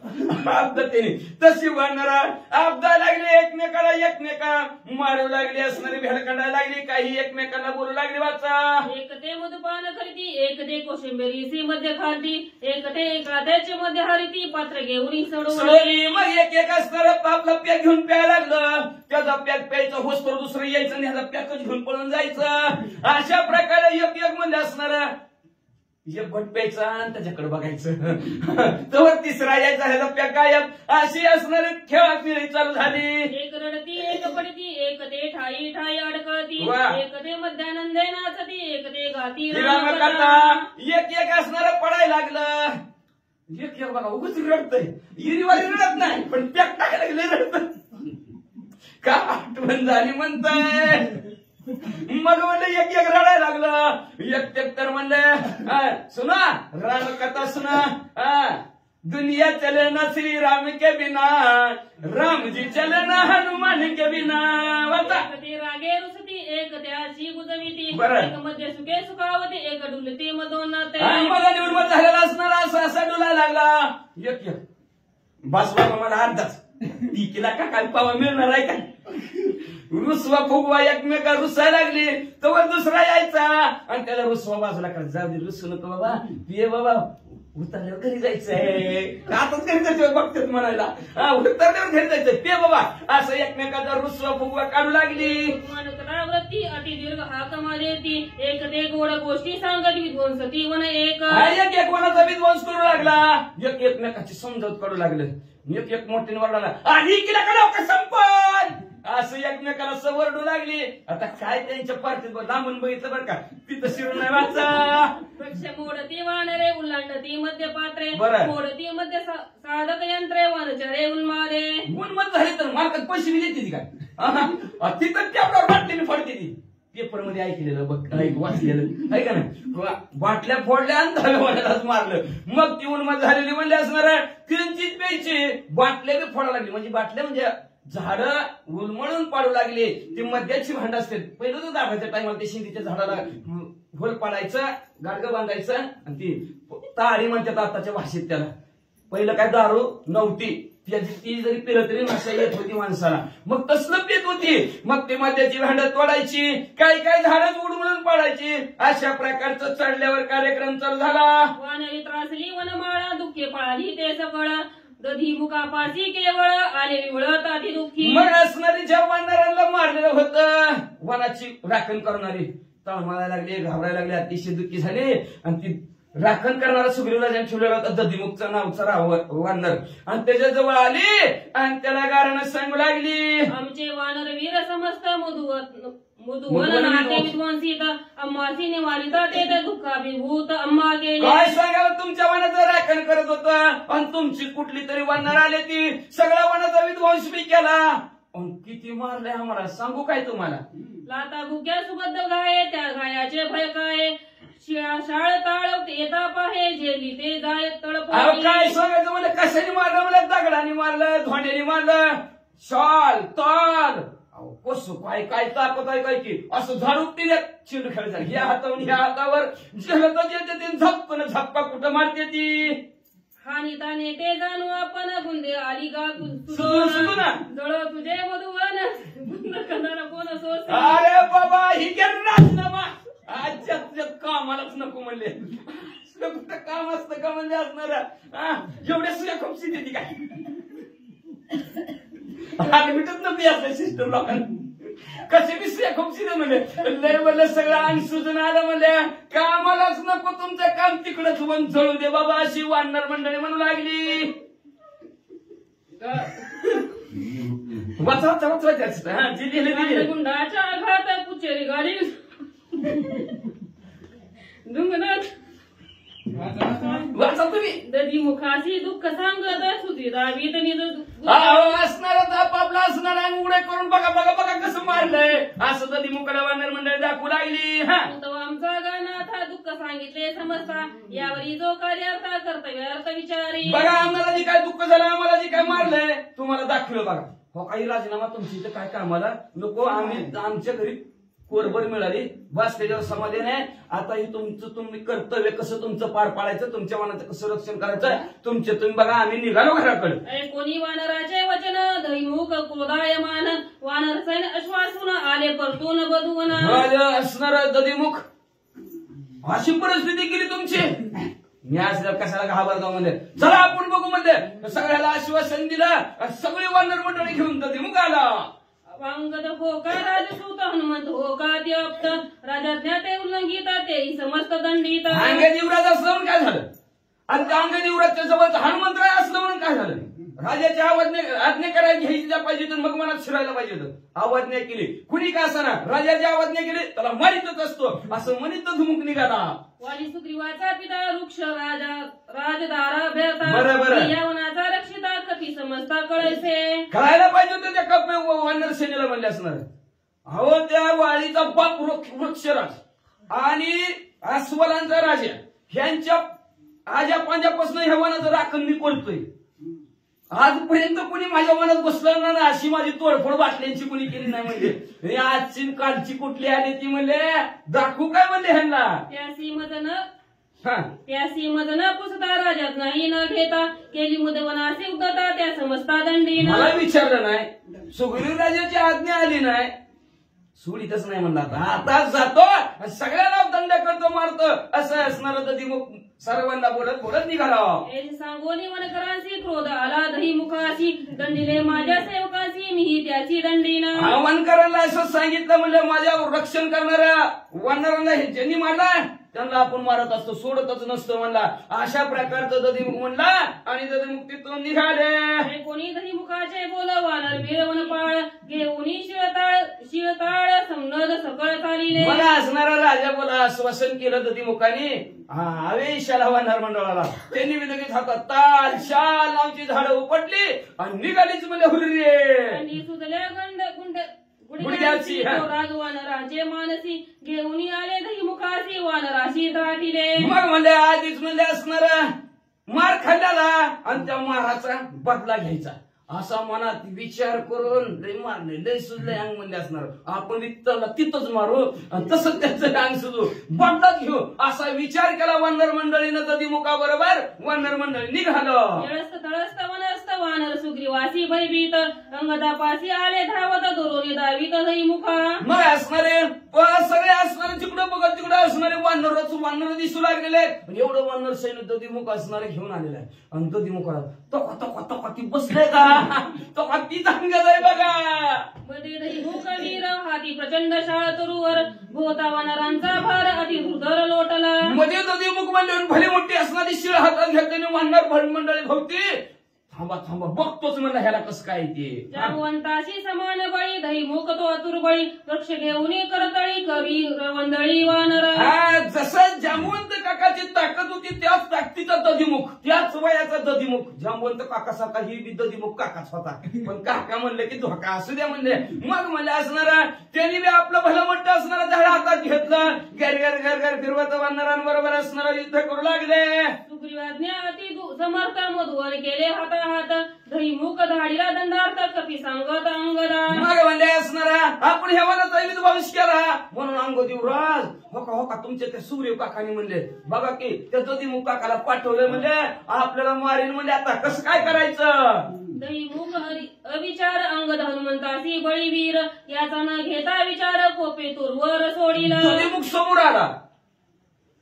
B: अपघातेने तशी वाढणारा अपघात लागले. एकमेका मारू लागली असणारी भेड काढायला लागली. काही एकमेकांना बोलू लागली. वाचा
D: एक ते मधुपान करीती एक ते कोशिंबिरी मध्ये खाती एक ते एखाद्याच्या मध्ये हरिती पात्र घेऊन
B: सोडली. मग एक असणारा आपला पॅक घेऊन प्यायला लागलं. त्याचा पॅक प्यायचा होस तर दुसरं यायचं आणि ह्याचा पॅकच घेऊन पळून जायचं. अशा प्रकारे एक मध्ये असणारा एक भट प्यायचा आणि त्याच्याकडे बघायचं तर तिसरा यायचा ह्याचा पॅक गायब. अशी असणारी खेळाखिळी चालू झाली.
D: एक रडती एक पडती एक ते ठाई अडकळती एक ते मध्यानंदे नाचती एक ते गाती
B: एक असणारा पडायला लागलं. एक बघा उगच रडतय. इरीवाली रडत नाही पण पॅक टाकायला गेले रडत का आठवण झाली म्हणताय. मग म्हणलं एक रडायला लागलं. एक तर म्हणलं सुना राम कथा सुना दुनिया चले ना श्री राम के बिना राम जी चले ना हनुमान के बिना.
D: ते रागे रुसती एक त्याची गुजविती
B: बरं.
D: एक मध्ये सुखे सुखावती एक डुलती मधून
B: मग निवडमत झालेला असणार असा डुला लागला. एक बस बाबा मला अर्धाच तिकीला का काय पावा मिळणार आहे का. रुसवा फुगवा एकमेका रुसायला लागली तर दुसरा यायचा आणि त्याला रुसवा बाजूला कर जाऊ दे रुसू नको बाबा ये बाबा उतरल्यावर घरी जायचंय आताच घरी जायचं बघतात म्हणायला उतरल्यावर घरी जायचंय पे बाबा असं एकमेकाचा रुसवा फुगवा काढू लागली.
D: व्रती अति दीर्घ हाक मारेती एक ते गोड गोष्टी सांगत विध्वंसती वन एक
B: एक कोणाचा विध्वंस करू लागला एक एकमेकाची समजत काढू लागलं. एक मोठ्याने वरडाला आणि केला का संपन असं एकमेकाला सवरडू लागली. आता काय त्यांच्या पार्टीत लांबून बघितलं बरं का तिथं शिरून नाही वाचा
D: वृक्ष मोडती वानरे उल्लांडती मध्य पात्रे
B: बरं.
D: मोडती मध्य साधक यंत्रे वनचरे उन्मादे
B: उन्मत झाले तर मालकात पैसे बी देते ती काय तिथं त्यावर बाटलीने फोडते ती. पेपर मध्ये ऐकलेलं बघ वाचलेलं आहे का नाही बाटल्या फोडल्या आणि दहाव्यालाच मारलं. मग ती उन्मत झालेली म्हणले असणार किंचित प्यायची बाटल्या बी फोडा लागली म्हणजे बाटल्या म्हणजे झाडं उलमळून पाडू लागले. ती मद्याची भांड असते पहिलं तर दाबाच्या टायमाला ते शिंदीच्या झाडाला होल पाडायचं गाडगं बांधायचं आणि ती ताळी म्हणतात आताच्या भाषेत त्याला. पहिलं काय दारू नव्हती त्याची ती जरी पिलं तरी नशा येत होती माणसाला मग तसलं पित होती. मग ती मद्याची भांड तोडायची काही काही झाडच उडमळून पाडायची. अशा प्रकारचा चढल्यावर कार्यक्रम चालू झाला.
D: वानरी त्रासली वनमाळा दुःखे पाळली ते सकळ दधी मुकापासी केवळ आले विवळत अति दुःखी.
B: मग असणारी ज्या वानरांना मारलेलं होतं वनाची राखण करणारी तळमळायला लागली घाबरायला लागली अतिशय दुःखी झाली. आणि ती राखण करणारा सुग्रीवराजाने ठेवलेला होता दधीमुखचा नावचा वानर आणि त्याच्या जवळ आली आणि त्याला गारणं सांगू लागली
D: आमचे वानर वीर समस्त मधुवन नाते विद्वांसित अम्मासी निवारिता ते दुःखाभिभूत अम्मा गेले.
B: काय सांगावं तुमच्या वनाचं राखण करत होतं आणि तुमची कुठली तरी वानर आली ती सगळ्या वनाचा विध्वंस बी केला. किती मारले आम्हाला सांगू काय तुम्हाला.
D: लाता भुक्या सुबद्ध गाये त्या गायाचे भय काय शाळ ताळ येता पाहे जेली ते जाय तळप.
B: काय सांगायचं मला कशाने मारलं मला दगडाने मारलं धोंड्याने मारलं शाल ताल कसं काय काय ताकद आहे काय की असं झाडू तिने चेंडू खेळायचा ह्या हातावर ह्या हातावर झलत येते ते झपकन झपका कुठं मारते ती.
D: हानी ताने ते जाणू आपण गुंदे आली गा
B: सुरू ना
D: जळ तुझे मधुवन करणारा कोण सोस.
B: अरे बाबा ही राजीनामा आजच्या तुझ्या कामालाच नको म्हणले कुठं काम असतं का म्हणजे असणार एवढ्या सुद्धा खूप देते काय आणि मिटत नव्हती असं सिस्टम लोकांना कसे बी सुया खूप सिद्ध म्हणले लय म्हणलं सगळं अंग सुजून आलं म्हणले कामालाच नको तुमचं काम तिकडच पण जळू दे बाबा अशी वानर मंडळी म्हणू लागली. वाचा जी लिहिले
D: गुंडाच्या आघात पुचेरी गाडी डुंगनाथ
B: वाचा तुम्ही
D: दधी मुखाशी दुःख सांगत सुधीरावीत
B: असणार आपापला असणार अंग उघडे करून बघा बघा बघा कसं मारलंय असं दधी मुखाला वानर मंडळी दाखवू लागली.
D: आमचा गानाथा दुःख सांगितले समजता यावरी जो कार्यार्थ कर्तव्यार्थ विचारी.
B: बघा आम्हाला जे काय दुःख झालं आम्हाला जे काय मारलंय तुम्हाला दाखवलं बघा. हो काही राजीनामा तुमची इथं काय कामाला नको आम्ही आमच्या घरी कोरभर मिळाली बस त्याच्यावर समाधान आहे. आता ही तुमचं तुम्ही कर्तव्य कसं तुमचं पार पाडायचं तुमच्या मनाचं कसं रक्षण करायचं तुमचे तुम्ही बघा आम्ही निघालो घराकडे.
D: कोणी वानराचे वचन दैमुख क्रोधायमान वानर सैन अश्वासून आले परतून बधून
B: असणार दधीमुख अशी परिस्थिती केली तुमची. मी असल्या कशाला घाबरतो म्हणजे चला आपण बघू म्हणजे सगळ्याला आश्वासन दिलं सगळी वानर मंडळी घेऊन दधीमुख आला.
D: वांगद हो का राजसूत हनुमंत हो का द्यप्त राजाज्ञा ते उल्लंघित ते समस्त दंडित.
B: अंगद युवराज असलं म्हणून काय झालं आणि त्या अंगद युवराजच्या जवळ हनुमंतराय असलं म्हणून काय झालं. राजाच्या आज्ञा करायला घ्यायला पाहिजे तर मग मनात शिरायला पाहिजे होतं. आज्ञा केली कुणी का असणार राजाची आज्ञा केली त्याला मारितच असतो असं म्हणित धुमुक निघाला.
D: वाली सुग्रीवाचा पिता वृक्ष राजा राजदारा भेटा
B: बरोबर
D: यवनाचा रक्षिता कथी समजता कळैसे.
B: कळायला पाहिजे होतं त्या कप वानर सेनेला म्हणले असणार. अहो त्या वाळीचा बाप वृक्षराज आणि अस्वलांचा राजा ह्यांच्या आजा पांजापासून ह्या वनाचं राखण मी करतोय. आजपर्यंत कोणी माझ्या मनात बसलं ना अशी माझी तोडफोड बाटल्यांची कोणी केली नाही म्हणजे आजची कालची कुठली आली ती म्हणले दाखवू काय म्हणले ह्यांना.
D: त्यासी मदन पुसता राजात नाही न घेता केली मुदवनासी उदता त्या समजता दंडीन.
B: मला विचारलं नाही सुग्रीव राजाची आज्ञा आली नाही सोडीतच नाही म्हणला आता जातो सगळ्याला दंड करतो मारतो असं असणार दधीमुख सर्वांना बोलत बोलत निघाला.
D: हे सांगोनी वनकरांसी क्रोध आला दही मुखाशी दंडिले माझ्या सेवकाशी मीही त्याची दंडीन.
B: वनकरांना असं सांगितलं म्हणजे माझ्या रक्षण करणाऱ्या वानरांना हे ज्यांनी मारला त्यांना आपण मारत असतो, सोडतच नसतो म्हणला. अशा प्रकारचं दधीमुख म्हणला आणि दधीमुख तिथून निघाले.
D: हे कोणी दही मुखाचे बोल वानर वीर वनपाळ घेऊनी शिळताळ संगद सकळ चालिले.
B: मला असणारा राजा बोला आश्वासन केलं दधीमुखाने आवेशाला वानर मंडळाला. त्यांनी लगेच हातात ताल शाल नावची झाडं उपटली आणि निघालीच म्हणजे हुर्रे.
D: सुतल्या गंड गुंड
B: गुडघ्याची, हा.
D: वानराचे मानसी घेऊन आले दही मुखाशी वानराशी दाटिले.
B: मग म्हणजे आधीच म्हणजे असणार मार खाल्ल्याला आणि त्या माराचा बदला घ्यायचा असा मनात विचार करून लय मारले लय सुजले अंग म्हणजे असणार. आपण त्याला तिथंच मारू आणि तसंच त्याचं अंग सुजू बदलाच घेऊ असा विचार केला वानर मंडळीनं. दधीमुखा बरोबर वानर मंडळी निघालं.
D: येळस्त तळस्त वनस्त वानर सुग्रीवासी भयभीत अंगदापासी आले धावत दोरोनी दावीत दही मुखा.
B: मग असणारे सगळे असणारे तिकडं बघत तिकडं असणारे वानर दिसू लागलेले. एवढं वानर सैन्य दधीमुख असणारे घेऊन आलेलं आहे आणि दधीमुखाला तो ती बसले का तो ती चांगलं आहे बघा.
D: मध्ये दही मुख वीर हाती प्रचंड शाळ तरुवर भोवता वानरांचा भार अति दुर्धर लोटला.
B: मध्ये दधीमुख म्हणजे भली मोठी असणारी शिळ हातात घेतल्याने वानर भर मंडळी भोवती थांबा थांबा बघतोच म्हणलं ह्याला कसं काय ते.
D: जागवंताशी समान बळी दही मुख तो अतुर्बळी वृक्ष घेऊन करतळी कवी रवंदळी वानर.
B: जसं जांबवंत काकाची ताकद होती त्याच ताकदीचा दधीमुख त्याच वयाचा दधीमुख. जांबवंत काकासारखा ही बी दधीमुख काकाच होता पण काका म्हणले की धोका असू द्या म्हणले. मग म्हणले असणारा त्यांनी बी आपलं भलं मोठं असणारा झाड हातात घेतलं घर घर घर घर फिरवत वानरांबरोबर असणारा युद्ध करू लागले.
D: सुग्रीवाज्ञा अति समर्थ मधुवर केले हाता हात दही मुख धाडीला दंडार्थ कपी सांगत अंगदा.
B: मग म्हणले असणारा आपण ह्या वनाचा विध्वंस केला म्हणून अंगदेवराज हो का तुमच्या त्या सूर्य काकाने म्हणले बघा की त्या दधीमुख काकाला पाठवलं म्हणजे आपल्याला मारीन म्हणजे आता कसं काय करायचं.
D: दही मुख अविचार अंगद हनुमंतासी बळीवीर याचा न घेता विचार कोपे तुरवर सोडीला.
B: दधीमुख समोर आला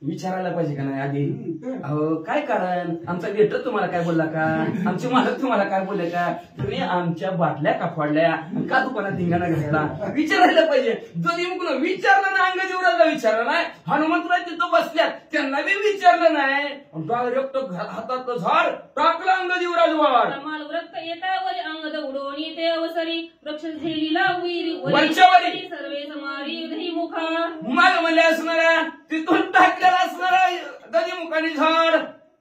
B: विचारायला पाहिजे का नाही आधी अहो काय कारण आमचा लेटर तुम्हाला काय बोलला का आमचे मालक तुम्हाला काय बोलले का तुम्ही आमच्या बाटल्या का फोडल्या का दुकानात धिंगाणा घातला विचारायला पाहिजे. दधीमुखनं विचारलं ना अंगदेवराजला विचारलं नाही. हनुमंतराय तिथं बसल्यात त्यांना बी विचारलं नाही. डायरेक्ट हातात झाड टाकलं अंगदेवराजवर.
D: माल व्रत येतावरी अंगद उडवणी ते अवसरी वृक्ष झेलीला
B: वरच्यावरी
D: सर्वे समारी दही मुखा.
B: मग म्हणले असणारा तिथून टाकलेला असणारा दधीमुखाने झाड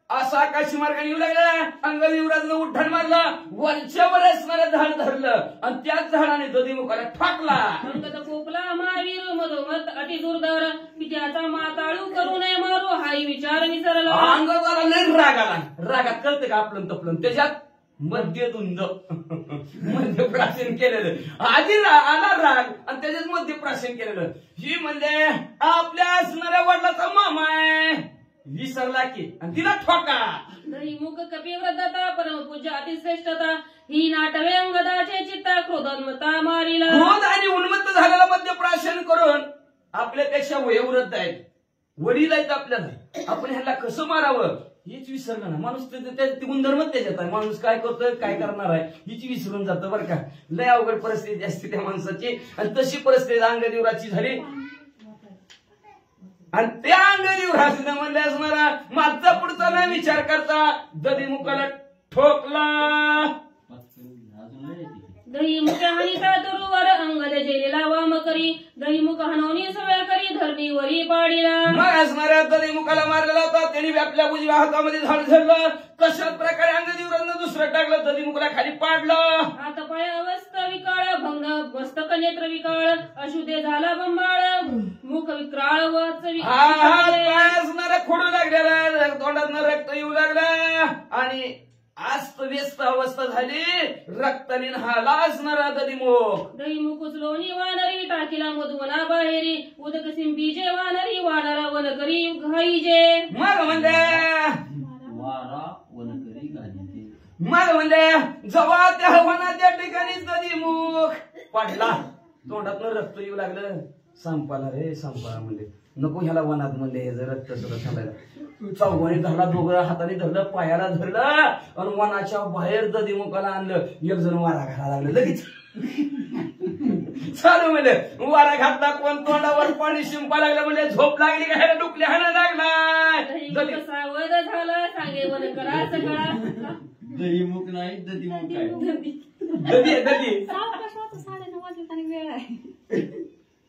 B: असा आकाशी मार्गाने येऊ लागला. अंगदेवराजनं उड्डाण मारलं वरच्यावर असणारं झाड धरलं आणि त्याच झाडाने दधीमुखाला ठाकला.
D: अंगद कोपला महावीर मधोमत अति दुर्धर पित्याचा माताळू करू नये मारू हाही विचार विसरला.
B: अंगदाला लय राग आला. रागात कळते का आपलं तपलं त्याच्यात मध्यधुंद मध्य प्राशन केलेलं आधी आला राग आणि त्याच्यात मध्य प्राशन केलेलं. ही म्हणजे आपल्या असणाऱ्या वडिलाचा मामा आहे विसरला की आणि तिला ठोका.
D: दही मुख कपिव्रतता परमपूज्य अतिश्रेष्ठता ही नाटवे अंगदाचे चित्ता क्रोधोन्मता मारिला.
B: क्रोध आणि उन्मत्त झालेला मध्य प्राशन करून आपल्यापेक्षा वयोवृद्ध आहेत वडील आहेत आपल्याला आपण ह्याला कसं मारावं हेच विसरलं ना माणूस. ते गुणधर्म त्याच्यात आहे. माणूस काय करतोय काय करणार आहे हिची विसरून जातं बरं का. लय अवघड परिस्थिती असते त्या माणसाची आणि तशी परिस्थिती अंगदेवराची झाली. आणि त्या अंगदेवराजनं म्हणले असणारा मागचा पुढचा न विचार करता दधीमुखाला ठोकला.
D: दही मुख हानिता तरुवर अंगद जेलेला वाम करी दही मुख हनवणी सवय करी धरणीवरी पाडीला.
B: मग असणाऱ्या दधीमुखाला मारलेला होता त्यांनी आपल्या उजव्या हातामध्ये झाड धरलं. तशाच प्रकारे अंगदेवराजनं दुसरं टाकलं दधीमुखाला खाली पाडलं.
D: हात पाय अवस्था विकाळ भग्न मस्तक नेत्र विकाळ अशुद्धे झाला बंबाळ मुख विक्राळ वाच
B: पाय असणारा खोडू लागलेला तोंडातनं रक्त येऊ लागला आणि अस्त व्यस्त अवस्था झाली. रक्ताने न्हाला असणारा दधीमुख.
D: दही मुख उचलोनी वानरी टाकीला मधुवना बाहेरी उदक सिंबीजे वानरी वानरा वन करी घाईजे.
B: मग म्हणजे जेव्हा त्या हवाना त्या ठिकाणी दधीमुख पडला तोंडातनं रक्त येऊ लागलं. संपाला रे संपाला म्हणजे नको ह्याला वनात म्हणले हे जर रक्त सुद्धा थांबायला चौघाने धरला, दोघं हाताने धरलं, पायाला धरलं आणि वनाच्या बाहेर दधीमुखाला आणलं. एक जण वारा घाला लागलं लगेच चालू म्हणजे वारा घातला, कोण तोंडावर पाणी शिंपा लागलं म्हणजे झोप लागली का ह्याला डुकले हाणा लागला.
D: सावध झाला सांगे वन करा सकाळा.
C: दहीमुख नाही दधीमुख काय
B: दधी दधी
E: 9:30 वाजता वेळ आहे.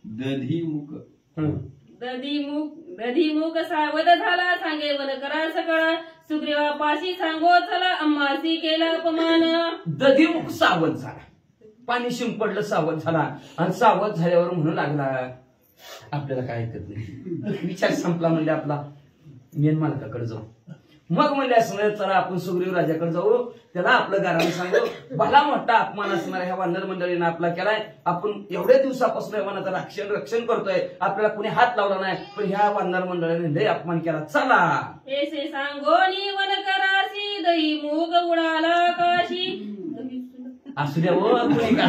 C: दधीमुख
D: दधीमुख सावध झाला सांगे वन करा सकाळा. सुग्रीवापाशी सांगो चला अम्मासी केला अपमान.
B: दधीमुख सावध झाला, पाणी शिंपडलं, सावध झाला आणि सावध झाल्यावर म्हणू लागला आपल्याला काय ऐकत नाही. विचार संपला म्हणजे आपला मेन मालकाकडे जाऊ. मग म्हणजे असं चला आपण सुग्रीव राजाकडे जाऊ, त्याला आपलं गाराने सांगू. भला मोठा अपमान असणाऱ्या ह्या वानर मंडळीनं आपला केलाय. आपण एवढ्या दिवसापासून या वनाचं रक्षण करतोय, आपल्याला कुणी हात लावला नाही, पण ह्या वानर मंडळीने लय अपमान केला. चला
D: ऐसे सांगोनी वन करासी दही मूग उडाला काशी.
B: असू द्या हो कुणी का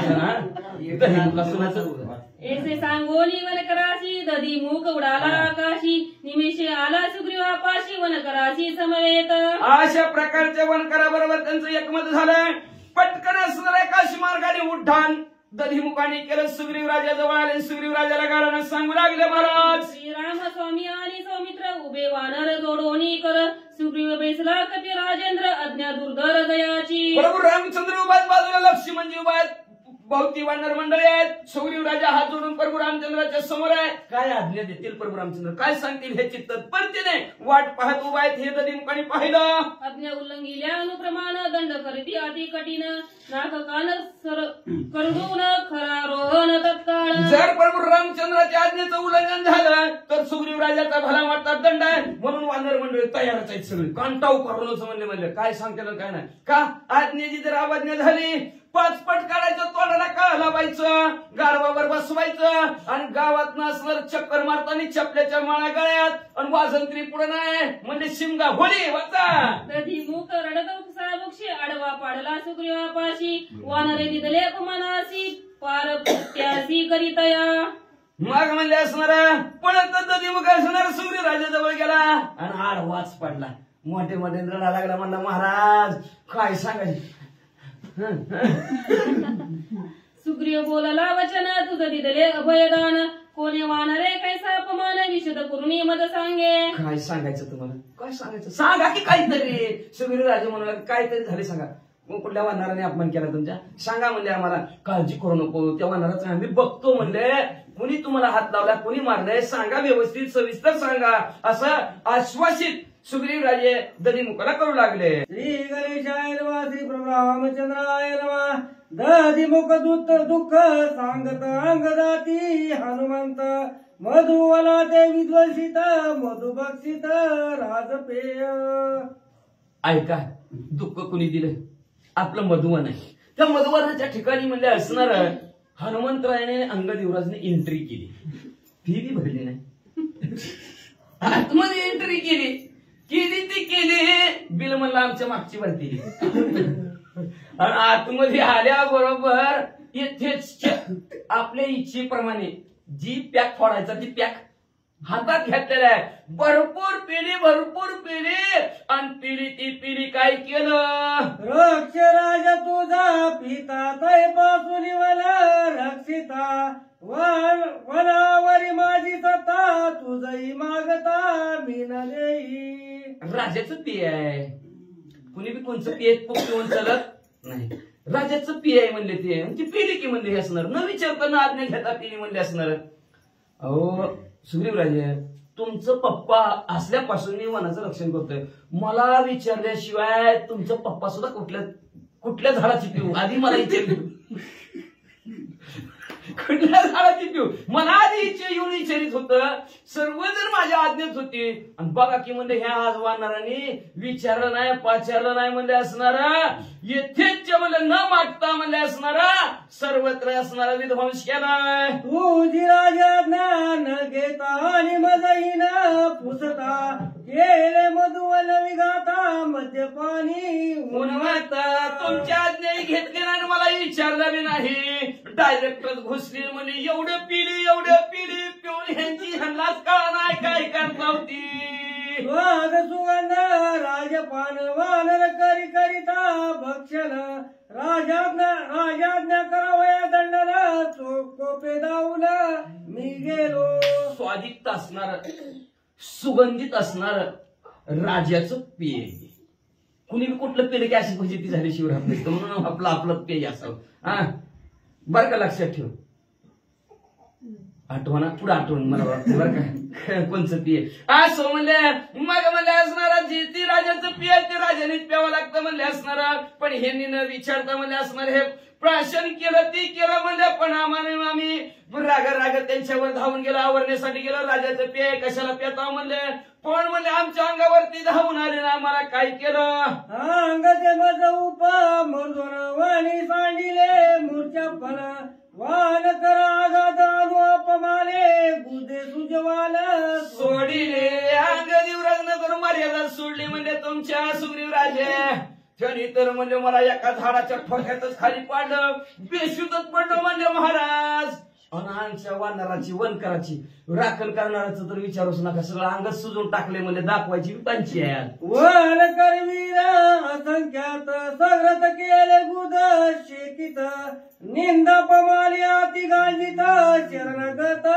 D: ऐसे सांगोनी वन करासी दधी मूग उडाला आकाशी. निमिषे आला सुग्रीवापाशी वन करासी समवेत.
B: अशा प्रकारच्या वनकराबरोबर त्यांचं एकमत झालं. पटकन असणाऱ्या काशी मार्गाने उड्डाण दधीमुखाने केलं. सुग्रीव राजाजवळ आले. सुग्रीव राजाला गारानं सांगू लागले महाराज
D: श्रीराम स्वामी आणि सौमित्र उभे वानर जोडोनी कर. सुग्रीव बेसला कपी राजेंद्र आज्ञा दुर्धर दयाची.
B: प्रभू रामचंद्र उभात, बाजूला लक्ष्मणजी उभात, भोवती वानर मंडळी आहेत. सुग्रीव राजा हात जोडून प्रभू रामचंद्राच्या समोर आहे. काय आज्ञा देतील प्रभू रामचंद्र, काय सांगतील हे चित्त तत्परतेने वाट पाहत उभा आहेत. हे दधीमुखाने पाहिलं.
D: आज्ञा उल्लंघिल्या अनुप्रमाण दंड करती अति कठीण. नाक कान करडून खरा रोहन तत्काळ.
B: जर प्रभू रामचंद्राच्या आज्ञेचं उल्लंघन झालं तर सुग्रीव राजाचा भला वाटता दंड आहे. म्हणून वानर मंडळी तयारच आहेत सगळे. कांटाव करूनच म्हणले काय सांगते काय नाही का. आज्ञेची जर अवज्ञा झाली 5 पट काढायचं, तोंडाला काळ लावायचं, गाढवावर बसवायचं आणि गावात नसलं चक्कर मारताना चपल्याच्या माळा गळ्यात आणि वाजंत्री पुढे नाही म्हणजे शिमगा होली वाचा.
D: दधीमुख रडत सामुक्षी आडवा पाडला सुग्रीवापाशी. वानरे दिदले अपमानासी पार त्यासी करीतया.
B: मग म्हणजे असणार पळत दधीमुख असणार सुग्रीव राजाजवळ गेला आणि आडवाच पडला. मोठे मोठे रडा लागला. म्हणला महाराज काय सांगायचं.
D: सुग्रीव बोलला वचन तुझं दिदले अभयदान. कोणी वानरे कैसा अपमान विशद करून मद सांगे.
B: काय सांगायचं तुम्हाला, काय सांगायचं सांगा की काहीतरी. सुग्रीव राजा म्हणाला काहीतरी झाले सांगा. मग कुठल्या वानराने अपमान केला तुमच्या सांगा म्हणले. आम्हाला काळजी करू नको, त्या वानराचा आम्ही बघतो म्हणले. कुणी तुम्हाला हात लावला, कुणी मारलंय सांगा, व्यवस्थित सविस्तर सांगा असं आश्वासित सुग्रीव राजे दधीमुखाला करू लागले.
C: श्री गणेशाय नमः. श्री प्रभू रामचंद्राय नमः. दधीमुख दूत दुःख सांगत अंगदाती हनुमंत. मधुवला ते विद्वसित मधुभक्षित राजपेय.
B: ऐका दुःख कुणी दिलं, आपलं मधुवन आहे. त्या मधुवनाच्या ठिकाणी म्हणजे असणार हनुमंतरायाने अंगद युवराजने एंट्री केली. फी बी भरली नाही, आतमध्ये एंट्री केली ती केली. बिल म्हणलं आमच्या मागची भरती. आणि आतमध्ये आल्याबरोबर येथेच आपल्या इच्छेप्रमाणे जी पॅक फोडायचा ती पॅक हातात घेतलेला आहे. भरपूर पिढी आणि पिढी काय केलं.
C: रक्ष राजा तुझा पिता तै पासून वना रक्षिता. वनावरी माझी सत्ता तुझही मागता मी न देई.
B: राजाचं पिय आहे. कुणी बी कोणचं पिय पिऊन चालत नाही. राजाचं पिय आहे म्हणले ते. ती पिढी की म्हणले असणार. न विचारताना आज्ञा घेता पिढी म्हणले असणार. अहो सुग्रीव राजे तुमचं पप्पा असल्यापासून मी वनाचं रक्षण करतोय. मला विचारल्याशिवाय तुमचं पप्पा सुद्धा कुठल्या झाडाची पिऊ आधी मला विचारली. कुठल्या झाडाची पिऊ मला आधी येऊन विचारित होतं. सर्वजण माझ्या आज्ञेत होते. आणि बघा की म्हणजे ह्या आज वानरांनी विचारलं नाही पाचारलं नाही म्हणजे असणारा येथेच म्हणलं न मागता म्हणजे असणारा सर्वत्र असणारा विध्वंस केलाय.
C: तुझी राजा ज्ञान घेता आणि मजही न पुसता. केले मधुवल विघाता मद्यपानी
B: उन्मत्ता तुमच्या आज्ञाही घेतली नाही आणि मला विचारलं बी नाही. डायरेक्टच घुसली म्हणे एवढं पिली पिऊन ह्यांची ह्यांनाच कळा नाही काय करता होती.
C: वाघ सुगंध राजपान वानर करी करिता भक्षण राजाज्ञा करावया दंडना कोपे दाऊन मी गेलो.
B: स्वादिष्ट असणार सुगंधित असणार राजाचं पेय. कुणी कुठलं पेय की अशी फजिती झाली शिवराम म्हणून आपलं पेय असावं. हा बरं का लक्षात ठेव. आठवणा पुढे आठवण मला वाटतं बरं का कोणचं पेय असं म्हणले. मग म्हणले असणारा ती राजाचं पेय ते राजानेच प्यावं लागतं म्हणले असणार. पण हे न विचारता म्हणले असणार हे प्राशन केलं ती केलं म्हणले. पण आम्ही राग त्यांच्यावर धावून गेलो आवरण्यासाठी गेलो. राजाचं पेय कशाला पेता म्हणले. पण म्हणले आमच्या अंगावरती धावून आले ना आम्हाला काय केलं.
C: अंगाचे मज उपा मर्दोन वाणी सांडिले मूर्च्या फल वान करा आगाद अनु अपमाने गुदे सुजवाल
B: सोडिले. अंगदी व्रग्न करून मर्यादा सोडली म्हणजे तुमच्या सुग्रीव राजे. त्यांनी तर म्हणजे मला एका झाडाच्या ठोक्यातच खाली पाडलं बेशुद्धच पडलं म्हणजे महाराज. अनांच्या वानराची वनकराची राखण करणाराचं तर विचारूच नका. सगळं अंगच सुजून टाकले म्हणजे दाखवायची पंचायत.
C: वन करवीर असंख्यात सग्रत केले गुद शेकित निंदा पमाली अति गांजित शरणगत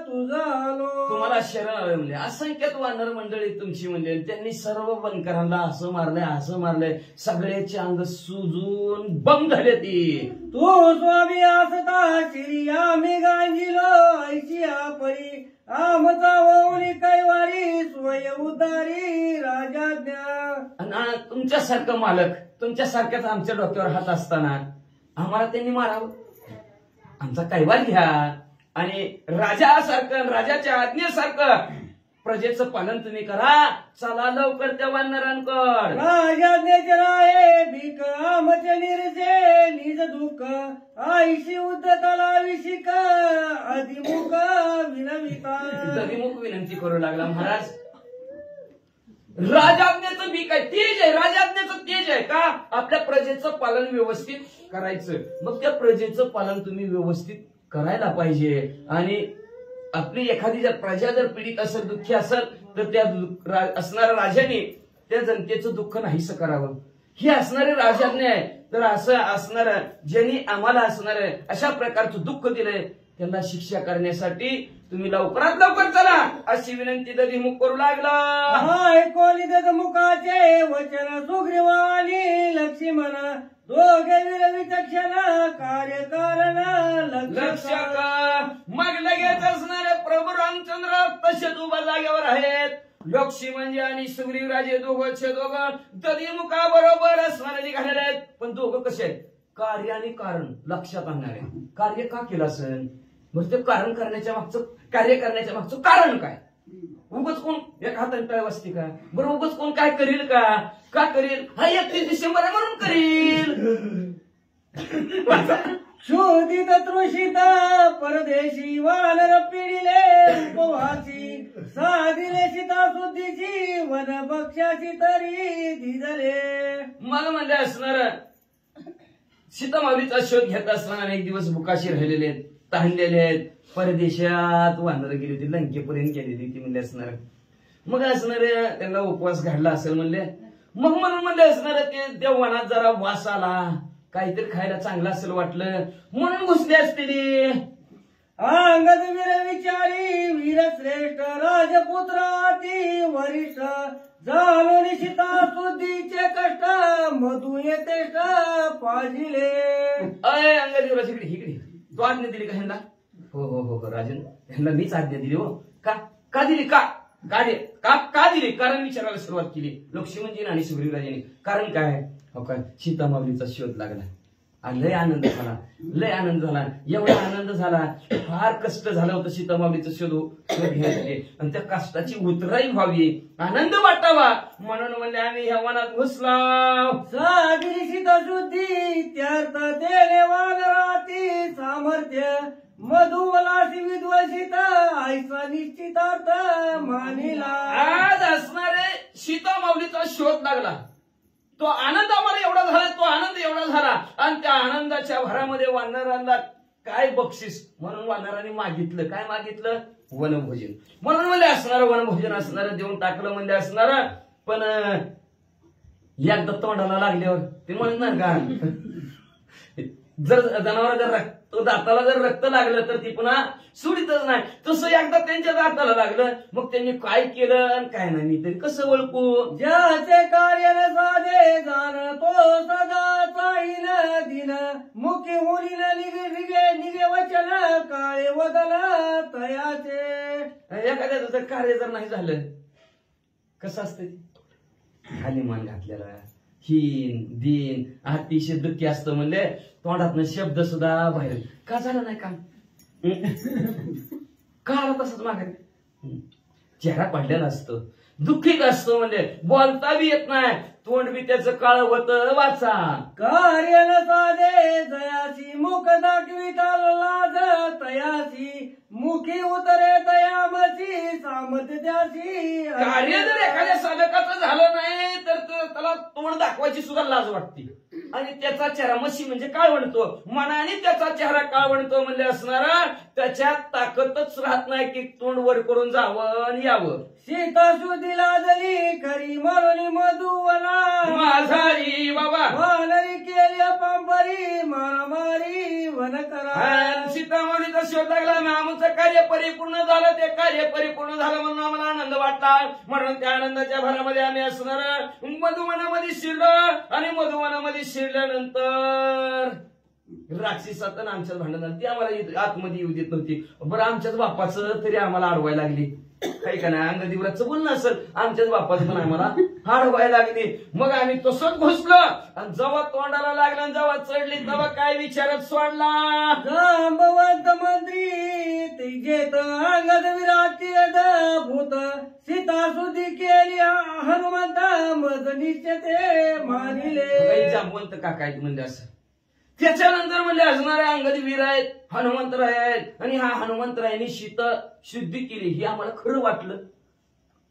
C: तुझालो.
B: तुम्हाला शरण आलं म्हणजे असंख्यात वानर मंडळी तुमची म्हणजे त्यांनी सर्व वनकरांना असं मारलंय सगळ्याचे अंग सुजून बम झाले. ती
C: तू स्वामी असता श्री आम्ही गांजिलो ऐशी परी आमचा वौली कैवारी स्वय उदारी राजाज्ञा.
B: आणि तुमच्यासारखं मालक तुमच्यासारख्याच आमच्या डोक्यावर हात असताना आम्हाला त्यांनी मारावं. आमचा कैवार घ्या आणि राजासारखं राजाच्या आज्ञेसारखं प्रजेचं पालन तुम्ही करा. चला लवकर त्या वानरांकड.
C: राजाज्ञेचे राये भीक आमचे निरजे निज दुःख आईशी उद्धताला विशिक अधिमुख विनविता.
B: दविमुख विनंती करू लागला महाराज. राजाज्ञेचं बी काय तेज आहे. राजाज्ञेचं तेज आहे का आपल्या प्रजेचं पालन व्यवस्थित करायचं. मग त्या प्रजेचं पालन तुम्ही व्यवस्थित करायला पाहिजे. आणि आपली एखादी जर प्रजा जर पीडित असेल दुःखी असेल तर त्या असणाऱ्या राजाने त्या जनतेचं दुःख नाहीसं करावं. ही असणारे राजाज्ञा आहे. तर असं असणार ज्यांनी आम्हाला असणार अशा प्रकारचं दुःख दिलंय त्यांना शिक्षा करण्यासाठी तुम्ही लवकरात लवकर चला अशी विनंती दधिमुख करू लागला.
C: ऐकोली दधमुखाचे वचन सुग्रीवानी लक्ष्मण दोघे विचक्षण कार्यकारण
B: लक्ष का. मग लगेच असणारे प्रभू रामचंद्र तसेच उभा जागेवर आहेत. लक्ष्मण आणि सुग्रीव राजे दोघं दधिमुखा बरोबर असणारे निघालेले आहेत. पण दोघं कसे आहेत कार्य आणि कारण लक्षात आणणार आहे. कार्य का केलं असेल मग ते कारण करण्याच्या मागचं कार्य करण्याच्या मागचं कारण काय. उगच कोण एक हाताने टाळ वाजते का बरं. उगच कोण काय करील का करील. हा 31 डिसेंबर आहे म्हणून करील.
C: शोधित तृषित परदेशी वानर पिढिले उपवासी साधिले सीता शुद्धीची वन बक्षाची तरी दिदले.
B: मला म्हणजे असणार सीतामाऊलीचा शोध घेत असताना एक दिवस बुकाशी राहिलेले आहेत ताणलेले आहेत. परदेशात वानर गेली होती लंकेपर्यंत गेलेली ती म्हणजे असणार. मग असणार त्यांना उपवास घडला असेल म्हणले. मग म्हणून म्हणले असणार ते त्या वनात जरा वास आला काहीतरी खायला चांगलं असेल वाटलं म्हणून घुसले असतील.
C: अंगद वीर विचारी वीर श्रेष्ठ राजपुत्र अति वरिष्ठ झालो निशिता शुद्धीचे कष्ट मधु येते पाजिले.
B: अय अंगदेवराज इकडे तू आज्ञा दिली का ह्यांना. हो राजन ह्यांना मीच आज्ञा दिली. हो का दिली का दिली कारण विचारायला सुरुवात केली लक्ष्मणजी आणि सुग्रीवराजांनी. कारण काय हो काय सीतामाऊलीचा शोध लागला. लय आनंद झाला एवढा आनंद झाला. फार कष्ट झालं होतं सीतामाऊलीचं शोध घेण्यासाठी आणि त्या कष्टाची उतराई व्हावी आनंद वाटावा म्हणून म्हणजे आम्ही ह्या वनात घुसलो.
C: साधी सीता शुद्धी त्यार्थ तेले वानराती सामर्थ्य मधुवलासी विद्वसित ऐसा निश्चितार्थ मानिला.
B: आज असणारे सीतामाऊलीचा शोध लागला. तो आनंद आम्हाला एवढा झाला झाला आणि त्या आनंदाच्या भरामध्ये वानरांना काय बक्षीस म्हणून वानरांनी मागितलं. काय मागितलं? वनभोजन. म्हणून म्हणजे असणारं वनभोजन असणारं देऊन टाकलं म्हणजे असणारं. पण एकदा तोंडाला लागल्यावर ते म्हणणार का जर जनावर जर दाताला जर रक्त लागलं तर ती पुन्हा सोडीतच नाही. तसं एकदा त्यांच्या दाताला लागलं मग त्यांनी काय केलं आणि काय नाही मी तरी कसं ओळखू.
C: ज्याचे कार्य न साधे जाण तो सदा चाईन दिन मुखी होईन निगे वचन काळे वदन तयाचे.
B: एखाद्याचं जर कार्य जर नाही झालं कसं असतं खाली मान घातलेला हीन दिन अतिशय दुःखी असतं म्हणले तोंडातनं शब्द सुद्धा बाहेर का झालं नाही काम का आला तसंच मागे चेहरा पडलेला असतो दुःखीत असतो म्हणजे बोलता बी येत नाही तोंड बी त्याचं काळ होतं वाचा.
C: कार्य न साधे जयासी मुख दाखविता लाज तयासी मुखी उतरे तयामसी सामत त्यासी.
B: कार्य जर एखाद्या साधकाचं झालं नाही तर त्याला तोंड दाखवायची सुद्धा लाज वाटते आणि त्याचा चेहरा मशी म्हणजे काळवणतो मनाने त्याचा चेहरा काळवणतो म्हणजे असणारा त्याच्यात ताकदच राहत नाही की तोंड वर करून जावं आणि यावं.
C: सीता सुदिला जली खरी म्हणून मधुवना
B: माझारी बाबा
C: वानरी केली पांपरी मारामारी वन करा.
B: सीतामढीचा शोध लागला आमचं कार्य परिपूर्ण झालं. ते कार्य परिपूर्ण झालं म्हणून आम्हाला आनंद वाटला म्हणून त्या आनंदाच्या भरामध्ये आम्ही असणार मधुवनामध्ये शिरलो आणि मधुवनामध्ये शिरल्यानंतर राक्षसात आमच्याच भांडण झालं. ती आम्हाला आतमध्ये येऊ देत नव्हती. बरं आमच्याच बापाचं तरी आम्हाला अडवायला लागली काही का नाही अंगदिवराचं बोलणं असेल आमच्याच बापाचं पण आम्हाला अडवायला लागली. मग आम्ही तसंच घुसलो आणि जेव्हा तोंडाला लागलं जेव्हा चढली तेव्हा काय विचारत सोडला.
C: जांबवंत मंत्री तेजेत अंगद विराटी भूत सीता सुधी केली हनुमंत मज निश्चते मानिले.
B: जांबवंत का काय म्हणजे असं त्याच्यानंतर म्हणजे असणारे अंगदी वीर आहेत हनुमंतराय आहेत आणि हा हनुमंतरायांनी शीत शुद्धी केली हे आम्हाला खरं वाटलं.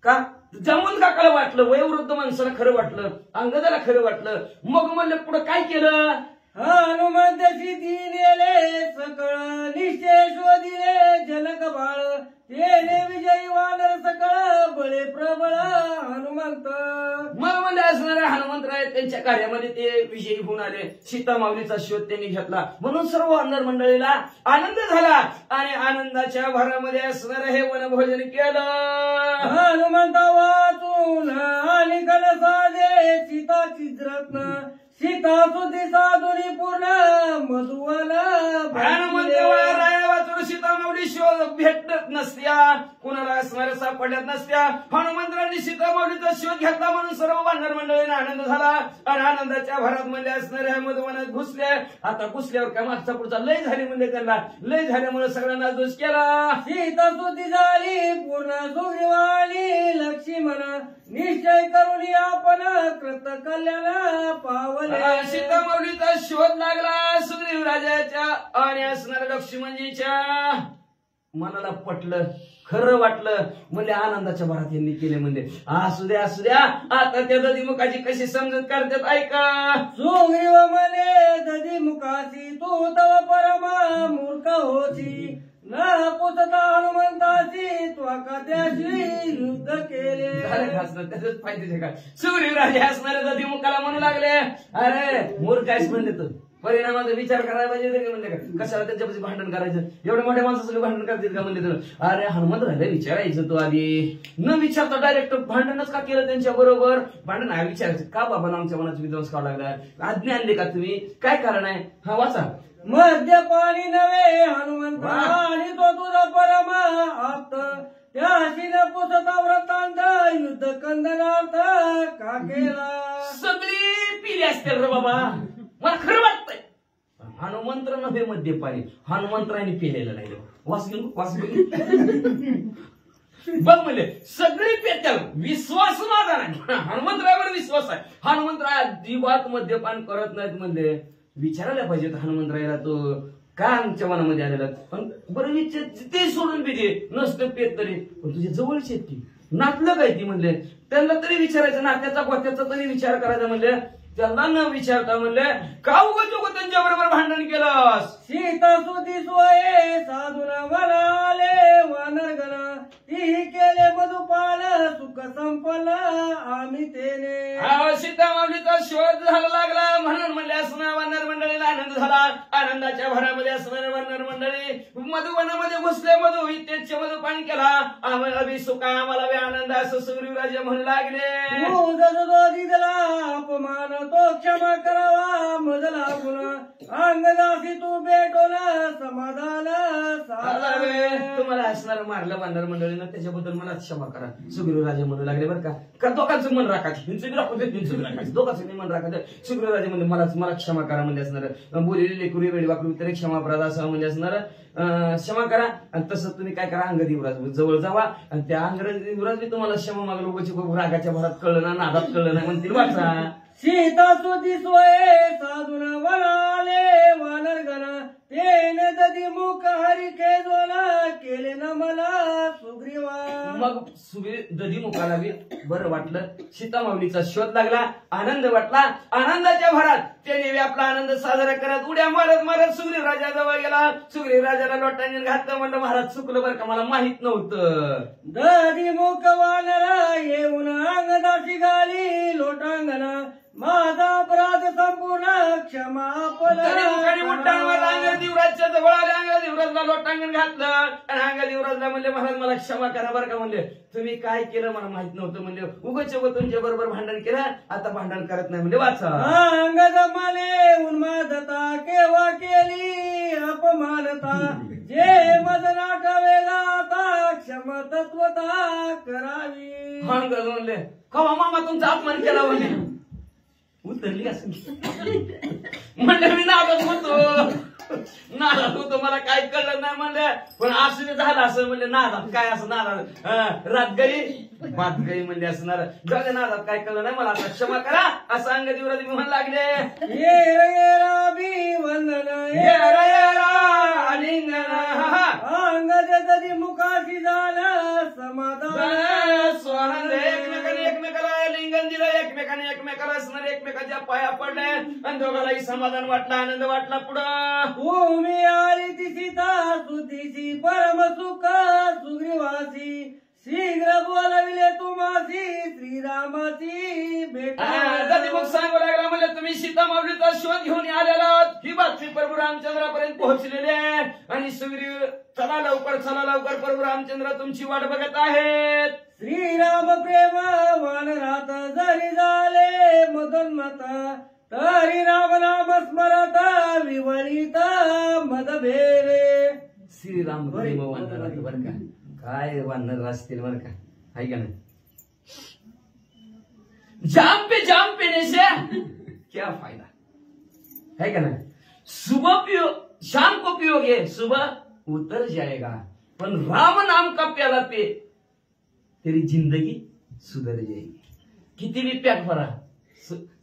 B: का जांबवंत काकाला वाटलं वयोवृद्ध माणसाला खरं वाटलं अंगदाला खरं वाटलं. मग म्हणलं पुढे काय केलं.
C: हनुमंत सिद्धी नेले सकळ निश्चय शोधिले जनक बाळ तेने विजयी वानर सकळ बळे प्रबळ हनुमंत.
B: मला म्हणजे असणारे हनुमंतराय त्यांच्या कार्यामध्ये ते विजयी होऊन आले. सीता माऊलीचा शोध त्यांनी घेतला म्हणून सर्व वानर मंडळीला आनंद झाला आणि आनंदाच्या भरामध्ये असणारं हे वनभोजन केलं.
C: हनुमंत वाचून आणि साधे सीताची रत्न सीता सुधी साधुनी पूर्ण मधुवन.
B: हनुमंत राया वाचून सीता माऊली शोध भेटत नसत्या कुणाला असणाऱ्या सापडल्यात नसत्या. हनुमंतरांनी सीता माऊलीचा शोध घेतला म्हणून सर्व वानर मंडळींना आनंद झाला आणि आनंदाच्या भरात म्हणजे असणाऱ्या मधुवनात घुसले. आता घुसल्यावर काय मागचा पुढचा लय झाली म्हणजे त्यांना लय झाल्यामुळे सगळ्यांना दोष केला.
C: सीता सुधी झाली पूर्ण सुग्रीवाणी लक्ष्मण निश्चय करून आपण कृत कल्याण पावले.
B: सीता माऊलीचा शोध लागला सुग्रीव राजाच्या आणि असणाऱ्या लक्ष्मणजीच्या मनाला पटलं खरं वाटलं म्हणजे आनंदाच्या भरात यांनी केले म्हणजे असू द्या आता त्या दधीमुखाची कशी समजत करतात ऐका.
C: सुग्रीव म्हणे दधीमुखाची तू तव परमा मूर्ख होती न पुसता हनुमंताची त्वका त्याशी युद्ध केले.
B: त्याच फायद्याचे का सुग्रीव राजा असणाऱ्या दधीमुखाला म्हणू लागले अरे मूर्खाच म्हणले तर परिणामाचा विचार करायला पाहिजे म्हणजे का कशाला त्यांच्यापाशी भांडण करायचं एवढ्या मोठ्या माणसासंग भांडण करतील का म्हणजे तर अरे हनुमंत राहिला विचारायचं तो आधी न विचारता डायरेक्ट भांडणच का केलं त्यांच्या बरोबर. भांडण नाही विचारायचं का बाबा आमच्या मनाचा विध्वंस करावा लागला आज्ञा आणली का तुम्ही काय कारण आहे. हा वाचा.
C: मद्यपाणी नव्हे हनुमंत आणि तो तुझा परम आप्त त्याशी न पुसता व्रतांत युद्ध कंदनार्थ का केला.
B: सगळी पिली असतील रे बाबा मला खरं वाटतंय. हनुमंत नव्हे मद्यपाणी हनुमंतराने पिलेलं नाही वास घेऊन बघ म्हणले सगळी पेत्या विश्वास माझा नाही हनुमंतरावर विश्वास आहे. हनुमंतराय अजिबात मद्यपान करत नाहीत म्हणले विचारायला पाहिजे हनुमंतरायला तो का आमच्या मनामध्ये आलेला पण बरं विचार ते सोडून पिते नसतं पेत तरी पण तुझ्या जवळचे ती नातलं काय ती म्हणले त्यांना तरी विचारायचं नात्याचा गोत्याचा तरी विचार करायचा म्हणले त्यांना न विचारता म्हणलं का उगाच त्यांच्या बरोबर भांडण केलंस?
C: सीता सुती सोये साधून म्हणाले वानरगण तीही केले मधुपाल सुख संपलं आम्ही तेने.
B: सीता माऊलीचा शोध झाला लागला म्हणून म्हणले असणार वानर मंडळीला आनंद झाला. आनंदाच्या भरामध्ये असणारे वानर मंडळी मधुवनामध्ये घुसले. मधु इत्तेच मधुपान केला. आम्हाला बी सुख आम्हाला बी आनंद असं सुग्रीवराजे म्हणू लागले.
C: दिला अपमान तो क्षमा करावा मजला गुन्हा अंगदासी तू भेटोन समाधान साधावे.
B: तुम्हाला असणार मारलं वानर मंडळीनं त्याच्याबद्दल मला क्षमा करा सुग्रीवराजे म्हणू लागले. बरं का दोघांचं मन राखायचं हिंच राखायचं दोघांचं मन राखायचं. सुग्रीवराजे म्हणजे मला क्षमा करा म्हणजे असणार बोललेली लेकुरी वेळी वाकडी तरी क्षमाप्रद असं म्हणजे असणार क्षमा करा. आणि तसं तुम्ही काय करा अंगद युवराज जवळ जावा आणि त्या अंगद युवराज तुम्हाला क्षमा मागलं उगाची रागाच्या भरात कळलं ना नादात कळलं नाही म्हणतील वाचा.
C: सीता सुती सोये साधून म्हणाले वानरगण तेने दधी मुख हरी खेदोन केले न मला सुग्रीवा.
B: मग दधी मुखाला बी बरं वाटलं. सीता माऊलीचा शोध लागला. आनंद वाटला. आनंदाच्या भरात त्याने आपला आनंद साजरा करत उड्या मारत मारत सुग्रीव राजाजवळ गेला. सुग्रीव राजाला लोटांजन घातलं. म्हणलं महाराज चुकलं बरं का मला माहित नव्हतं.
C: दधी मुख वानर येऊन अंगदाशी घाली लोटांगण माझा अपराध संपूर्ण क्षमा
B: युवराजच्या जवळ आले. अंगद युवराजला लोटांगण घातलं आणि अंगद युवराजला म्हणले महाराज मला क्षमा करा बरं का. म्हणले तुम्ही काय केलं मला माहित नव्हतं. म्हणले उगाच तुमच्या बरोबर भांडण केलं आता भांडण करत नाही म्हणजे वाचा.
C: अंगद मले उन्मादता केव्हा केली अपमानता जे मज नाटवेला आता क्षमा तत्वता करावी.
B: अंगद म्हणले कवा मामा तुमचा अपमान केला म्हणे उतरली असं म्हणलं मी नादात होतो मला काय कळलं नाही म्हणलं पण असं झालं असं म्हणले नादात काय असं नादात रात गई बात गई म्हणजे असणार जग नादात काय कळलं नाही मला आता क्षमा करा असं अंगद युवराज म्हणू लागले.
C: अंगद तरी मुखाशी झालं समाधान
B: एकमेकाला लिंगन दिलं एकमेकाने एकमेकाला असणार एकमेकाच्या पाया पडले आणि दोघालाही समाधान वाटलं आनंद वाटला. पुढं
C: तुम्ही आली ती सीता सुतीची परम सुख सुग्रीवासी शीघ्र बोलविले तुम्हासी श्रीरामाची भेट.
B: मग सांगू लागला म्हणजे तुम्ही सीता माऊलीचा शोध घेऊन आलेला ही बातमी प्रभू रामचंद्रापर्यंत पोहोचलेली आहे आणि सुग्रीव चला लवकर प्रभू रामचंद्र तुमची वाट बघत आहेत.
C: श्रीराम प्रेम वानरात जरी झाले मदोन्मत तरी राम नाम स्मरत विवळीत मदभेरे.
B: श्रीराम प्रेम वानरात बरं का काय वानर असतील बरं का आहे का नाही. जाम पेने से क्या फायदा है का नहीं. सुबह पियो शाम को पियोगे सुबह उतर जाएगा पण राम नाम का प्याला पे तेरी जिंदगी सुधर जाएगी. किती बी प्याक भरा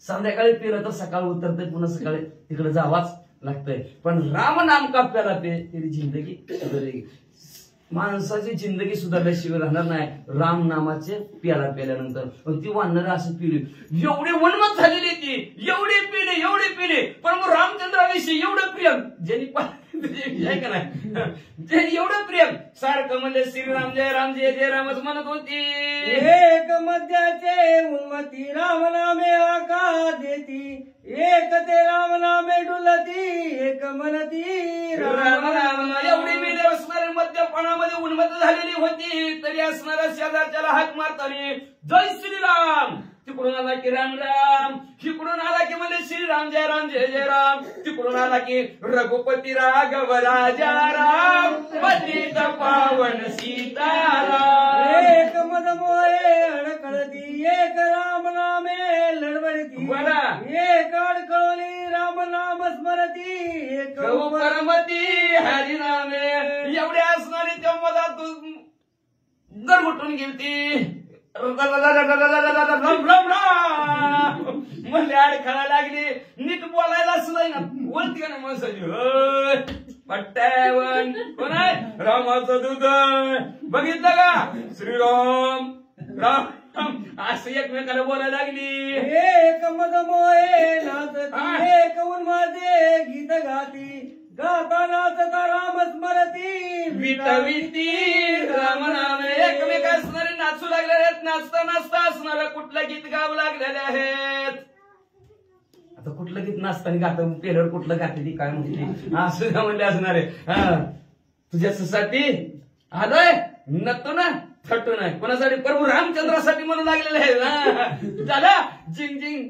B: संध्याकाळी पिलं तर सकाळ उतरते पुन्हा सकाळी तिकडे जावाच लागतंय पण राम नाम का प्याला पे तेरी जिंदगी सुधरेगी. माणसाची जिंदगी सुधारल्याशिवाय राहणार नाही राम नामाचे प्याला प्याल्यानंतर. पण ती वानर असं पिली एवढी वनमत झालेली ती एवढी पिली पण मग रामचंद्राविषयी एवढं प्रेम ज्यांनी आहे का नाही एवढं प्रेम सारखं म्हणजे श्रीराम जय रामच म्हणत होती.
C: एक मध्याचे उन्मती राम नामे आका देती एक ते राम नामे डुलती एक म्हणती
B: राम एवढी मी असणाऱ्या मद्यपानामध्ये उन्मत झालेली होती तरी असणाऱ्या शेजारच्याला हाक मारताना जय श्रीराम तिकडून आला की राम तिकडून आला की म्हणजे श्रीराम जय राम तिकडून आला की रघुपती राघव राजा राम पतित पावन सीताराम.
C: एक मद मोहे अडकळती एक राम नामे लढवळती
B: बरा
C: एक अडकळली राम नाम स्मरती एक
B: परमती हरिनामे एवढे असणारी त्या मधातून गरगुटून गेलती म्हणले अडखळा लागली नीट बोलायला सुद्धा ना बोलती का ना माणसाची पट्ट्यावन कोण आहे रामाचं दूध बघितलं का श्रीराम राम असं एकमेकाला बोलायला लागली.
C: एक मद मोहे नाचती एक उन्मादे गीत गाती गाता नाचता राम स्मरती
B: विटविती राम नाम. एकमेका असणारे नाचू लागलेले आहेत. नाचता नाचता असणारं कुठलं गीत गाव लागलेले आहेत. आता कुठलं गीत नाचताना गातं पेलवर कुठलं गाते ती काय म्हणते असं का म्हणले असणार आहे. तुझ्यासाठी आलोय नतो ना थटू नाही कोणासाठी प्रभू रामचंद्रासाठी म्हणू लागलेले आहे. झाला जिंग जिंग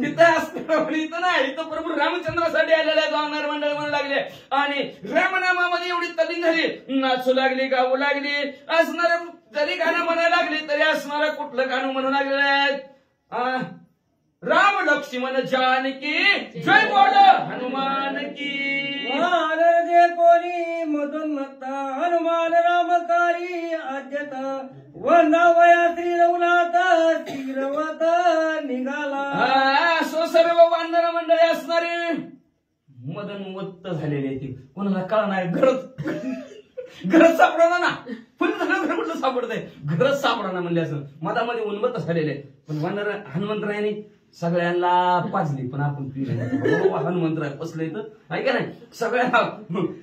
B: तिथं असणार इथं नाही इथं प्रभू रामचंद्रासाठी आलेले जाणार मंडळ म्हणू लागले आणि रामनामामध्ये एवढी तल्लीन झाली. नाचू लागली गाऊ लागली. असणार जरी गाणं म्हणायला लागली तरी असणार कुठलं गाणं म्हणू लागलेलं आहेत. राम लक्ष्मण जानकी जय बोल हनुमान की.
C: जे कोणी मधून मत्ता हनुमान रामकारी आद्यता वंदावया श्री रघुनाथ श्रीरवत निघाला.
B: सो सर्व वानर मंडळी असणारे मदन मत्त झालेले ते कोणाला कळणार घरच सापडणार ना. फुल झालं घर म्हटलं सापडतंय घरच सापडणार म्हणले असं मधामध्ये उन्मत्त झालेले. पण वानर हनुमंतरायाने सगळ्यांना पाजली पण आपण हनुमंतराय बसलं इथं आहे का नाही.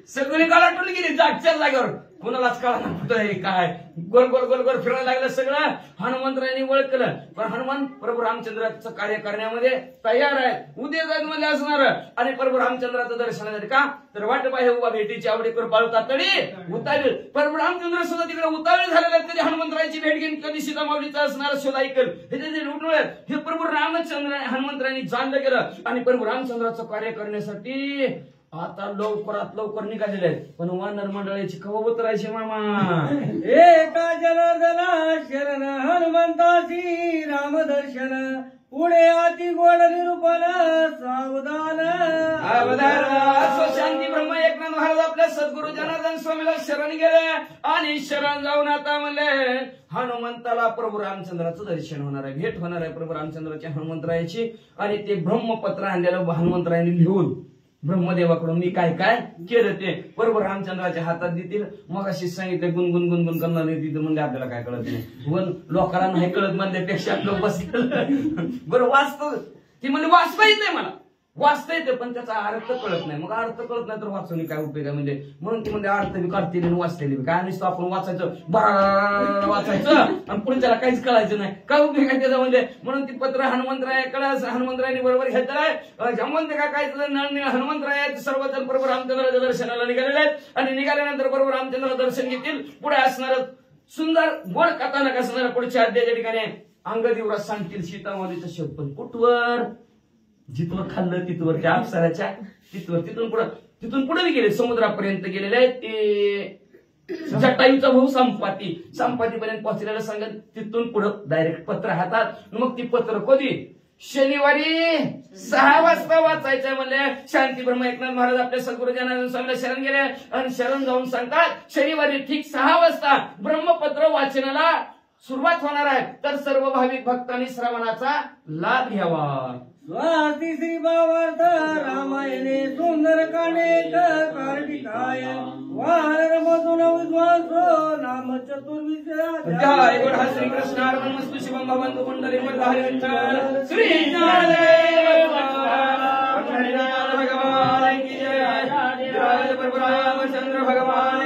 B: सगळी गालाटून गेली जागच्या जागेवर कोणालाच कळा कुठं काय गोल गोल गोल गोल फिरायला लागलं सगळं. हनुमंतरायांनी ओळखलं पण हनुमान प्रभू रामचंद्राचं कार्य करण्यामध्ये तयार आहे. उद्या जाईल मध्ये असणार आणि प्रभू रामचंद्राचं दर्शनासाठी का तर वाट पाहिजे उभा भेटीची आवडी पाळता तरी उतावेल. प्रभू रामचंद्र सुद्धा तिकडे उतावेळ झालेला तरी हनुमंतरायांची भेट घेऊन कधी सीतामाऊलीचा असणार शोध ऐकल हे उठवलं. हे प्रभू रामचंद्र हनुमंतरायांनी जाणलं गेलं आणि प्रभू रामचंद्राचं कार्य करण्यासाठी आता लवकरात लवकर निघालेले आहेत. पण वानर मंडळाची कवा उतरायची मामा.
C: एका जनार्दना शरण हनुमंताची राम दर्शन पुढे अति गोड निरूपण सावधान
B: शांती ब्रह्म एकनाथ महाराज आपल्या सद्गुरु जनार्दन स्वामीला शरण गेले आणि शरण जाऊन आता म्हणले हनुमंताला प्रभू रामचंद्राचं दर्शन होणार आहे भेट होणार आहे प्रभू रामचंद्राची हनुमंतरायाची. आणि ते ब्रह्मपत्र आणलेलं हनुमंतरायांनी लिहून ब्रह्मदेवाकडून मी काय काय केलं ते प्रभू रामचंद्राच्या हातात देतील. मग अशी सांगितलं गुणगुण गुणगुण करणार नाही तिथं म्हणजे आपल्याला काय कळत नाही. वन लोकांना नाही कळत म्हणल्यापेक्षा लोक बसतील बरं वाचत ती म्हणजे वाचता येत नाही मला वाचता येते पण त्याचा अर्थ कळत नाही. मग अर्थ कळत नाही तर वाचून काय उपयोग आहे म्हणजे म्हणून ती म्हणजे अर्थ बी काढतील आणि वाचलेली काय नसतं आपण वाचायचं बरा वाचायचं आणि पुढे त्याला काहीच कळायचं नाही काय उपयोग आहे त्याचा म्हणजे. म्हणून ती पत्र हनुमंतरायाकडे हनुमंतरायांनी बरोबर घेतलं आहे. जमवंत का काय हनुमंतराय सर्वजण प्रभू रामचंद्राच्या दर्शनाला निघालेले आहेत आणि निघाल्यानंतर प्रभू रामचंद्र दर्शन घेतील. पुढे असणार सुंदर गोड कथानक असणार पुढच्या अध्यायाच्या ठिकाणी अंगद युवराज सांगतील सीतामाऊलीचं शब्द कुठवर जिथवर खाल्लं तिथवर त्या अप्सराच्या तिथवर तिथून पुढे गेले समुद्रापर्यंत गेलेले आहेत. ते जटायूचा भाऊ संपातीपर्यंत पोहोचलेलं सांगत तिथून पुढे डायरेक्ट पत्र हातात. मग ती पत्र कधी शनिवारी 6 वाजता वाचायचं म्हणले. शांती ब्रह्म एकनाथ महाराज आपल्या सद्गुरु जनार्दन स्वामीला शरण गेले आणि शरण जाऊन सांगतात शनिवारी ठीक 6 वाजता ब्रह्मपत्र वाचनाला सुरुवात होणार आहे तर सर्व भाविक भक्तांनी श्रवणाचा लाभ घ्यावा.
C: स्वाती श्री भावार्थ रामायणे सुंदर कानेक कार्तिकाय वानर मधुन विद्वांसो नाम चतुर्विद्या
B: श्री कृष्ण अर्पणमस्तु शिवम भवन्तु कुंडली विठ्ठल श्री ज्ञानदेव भगवान की जय. रामचंद्र भगवान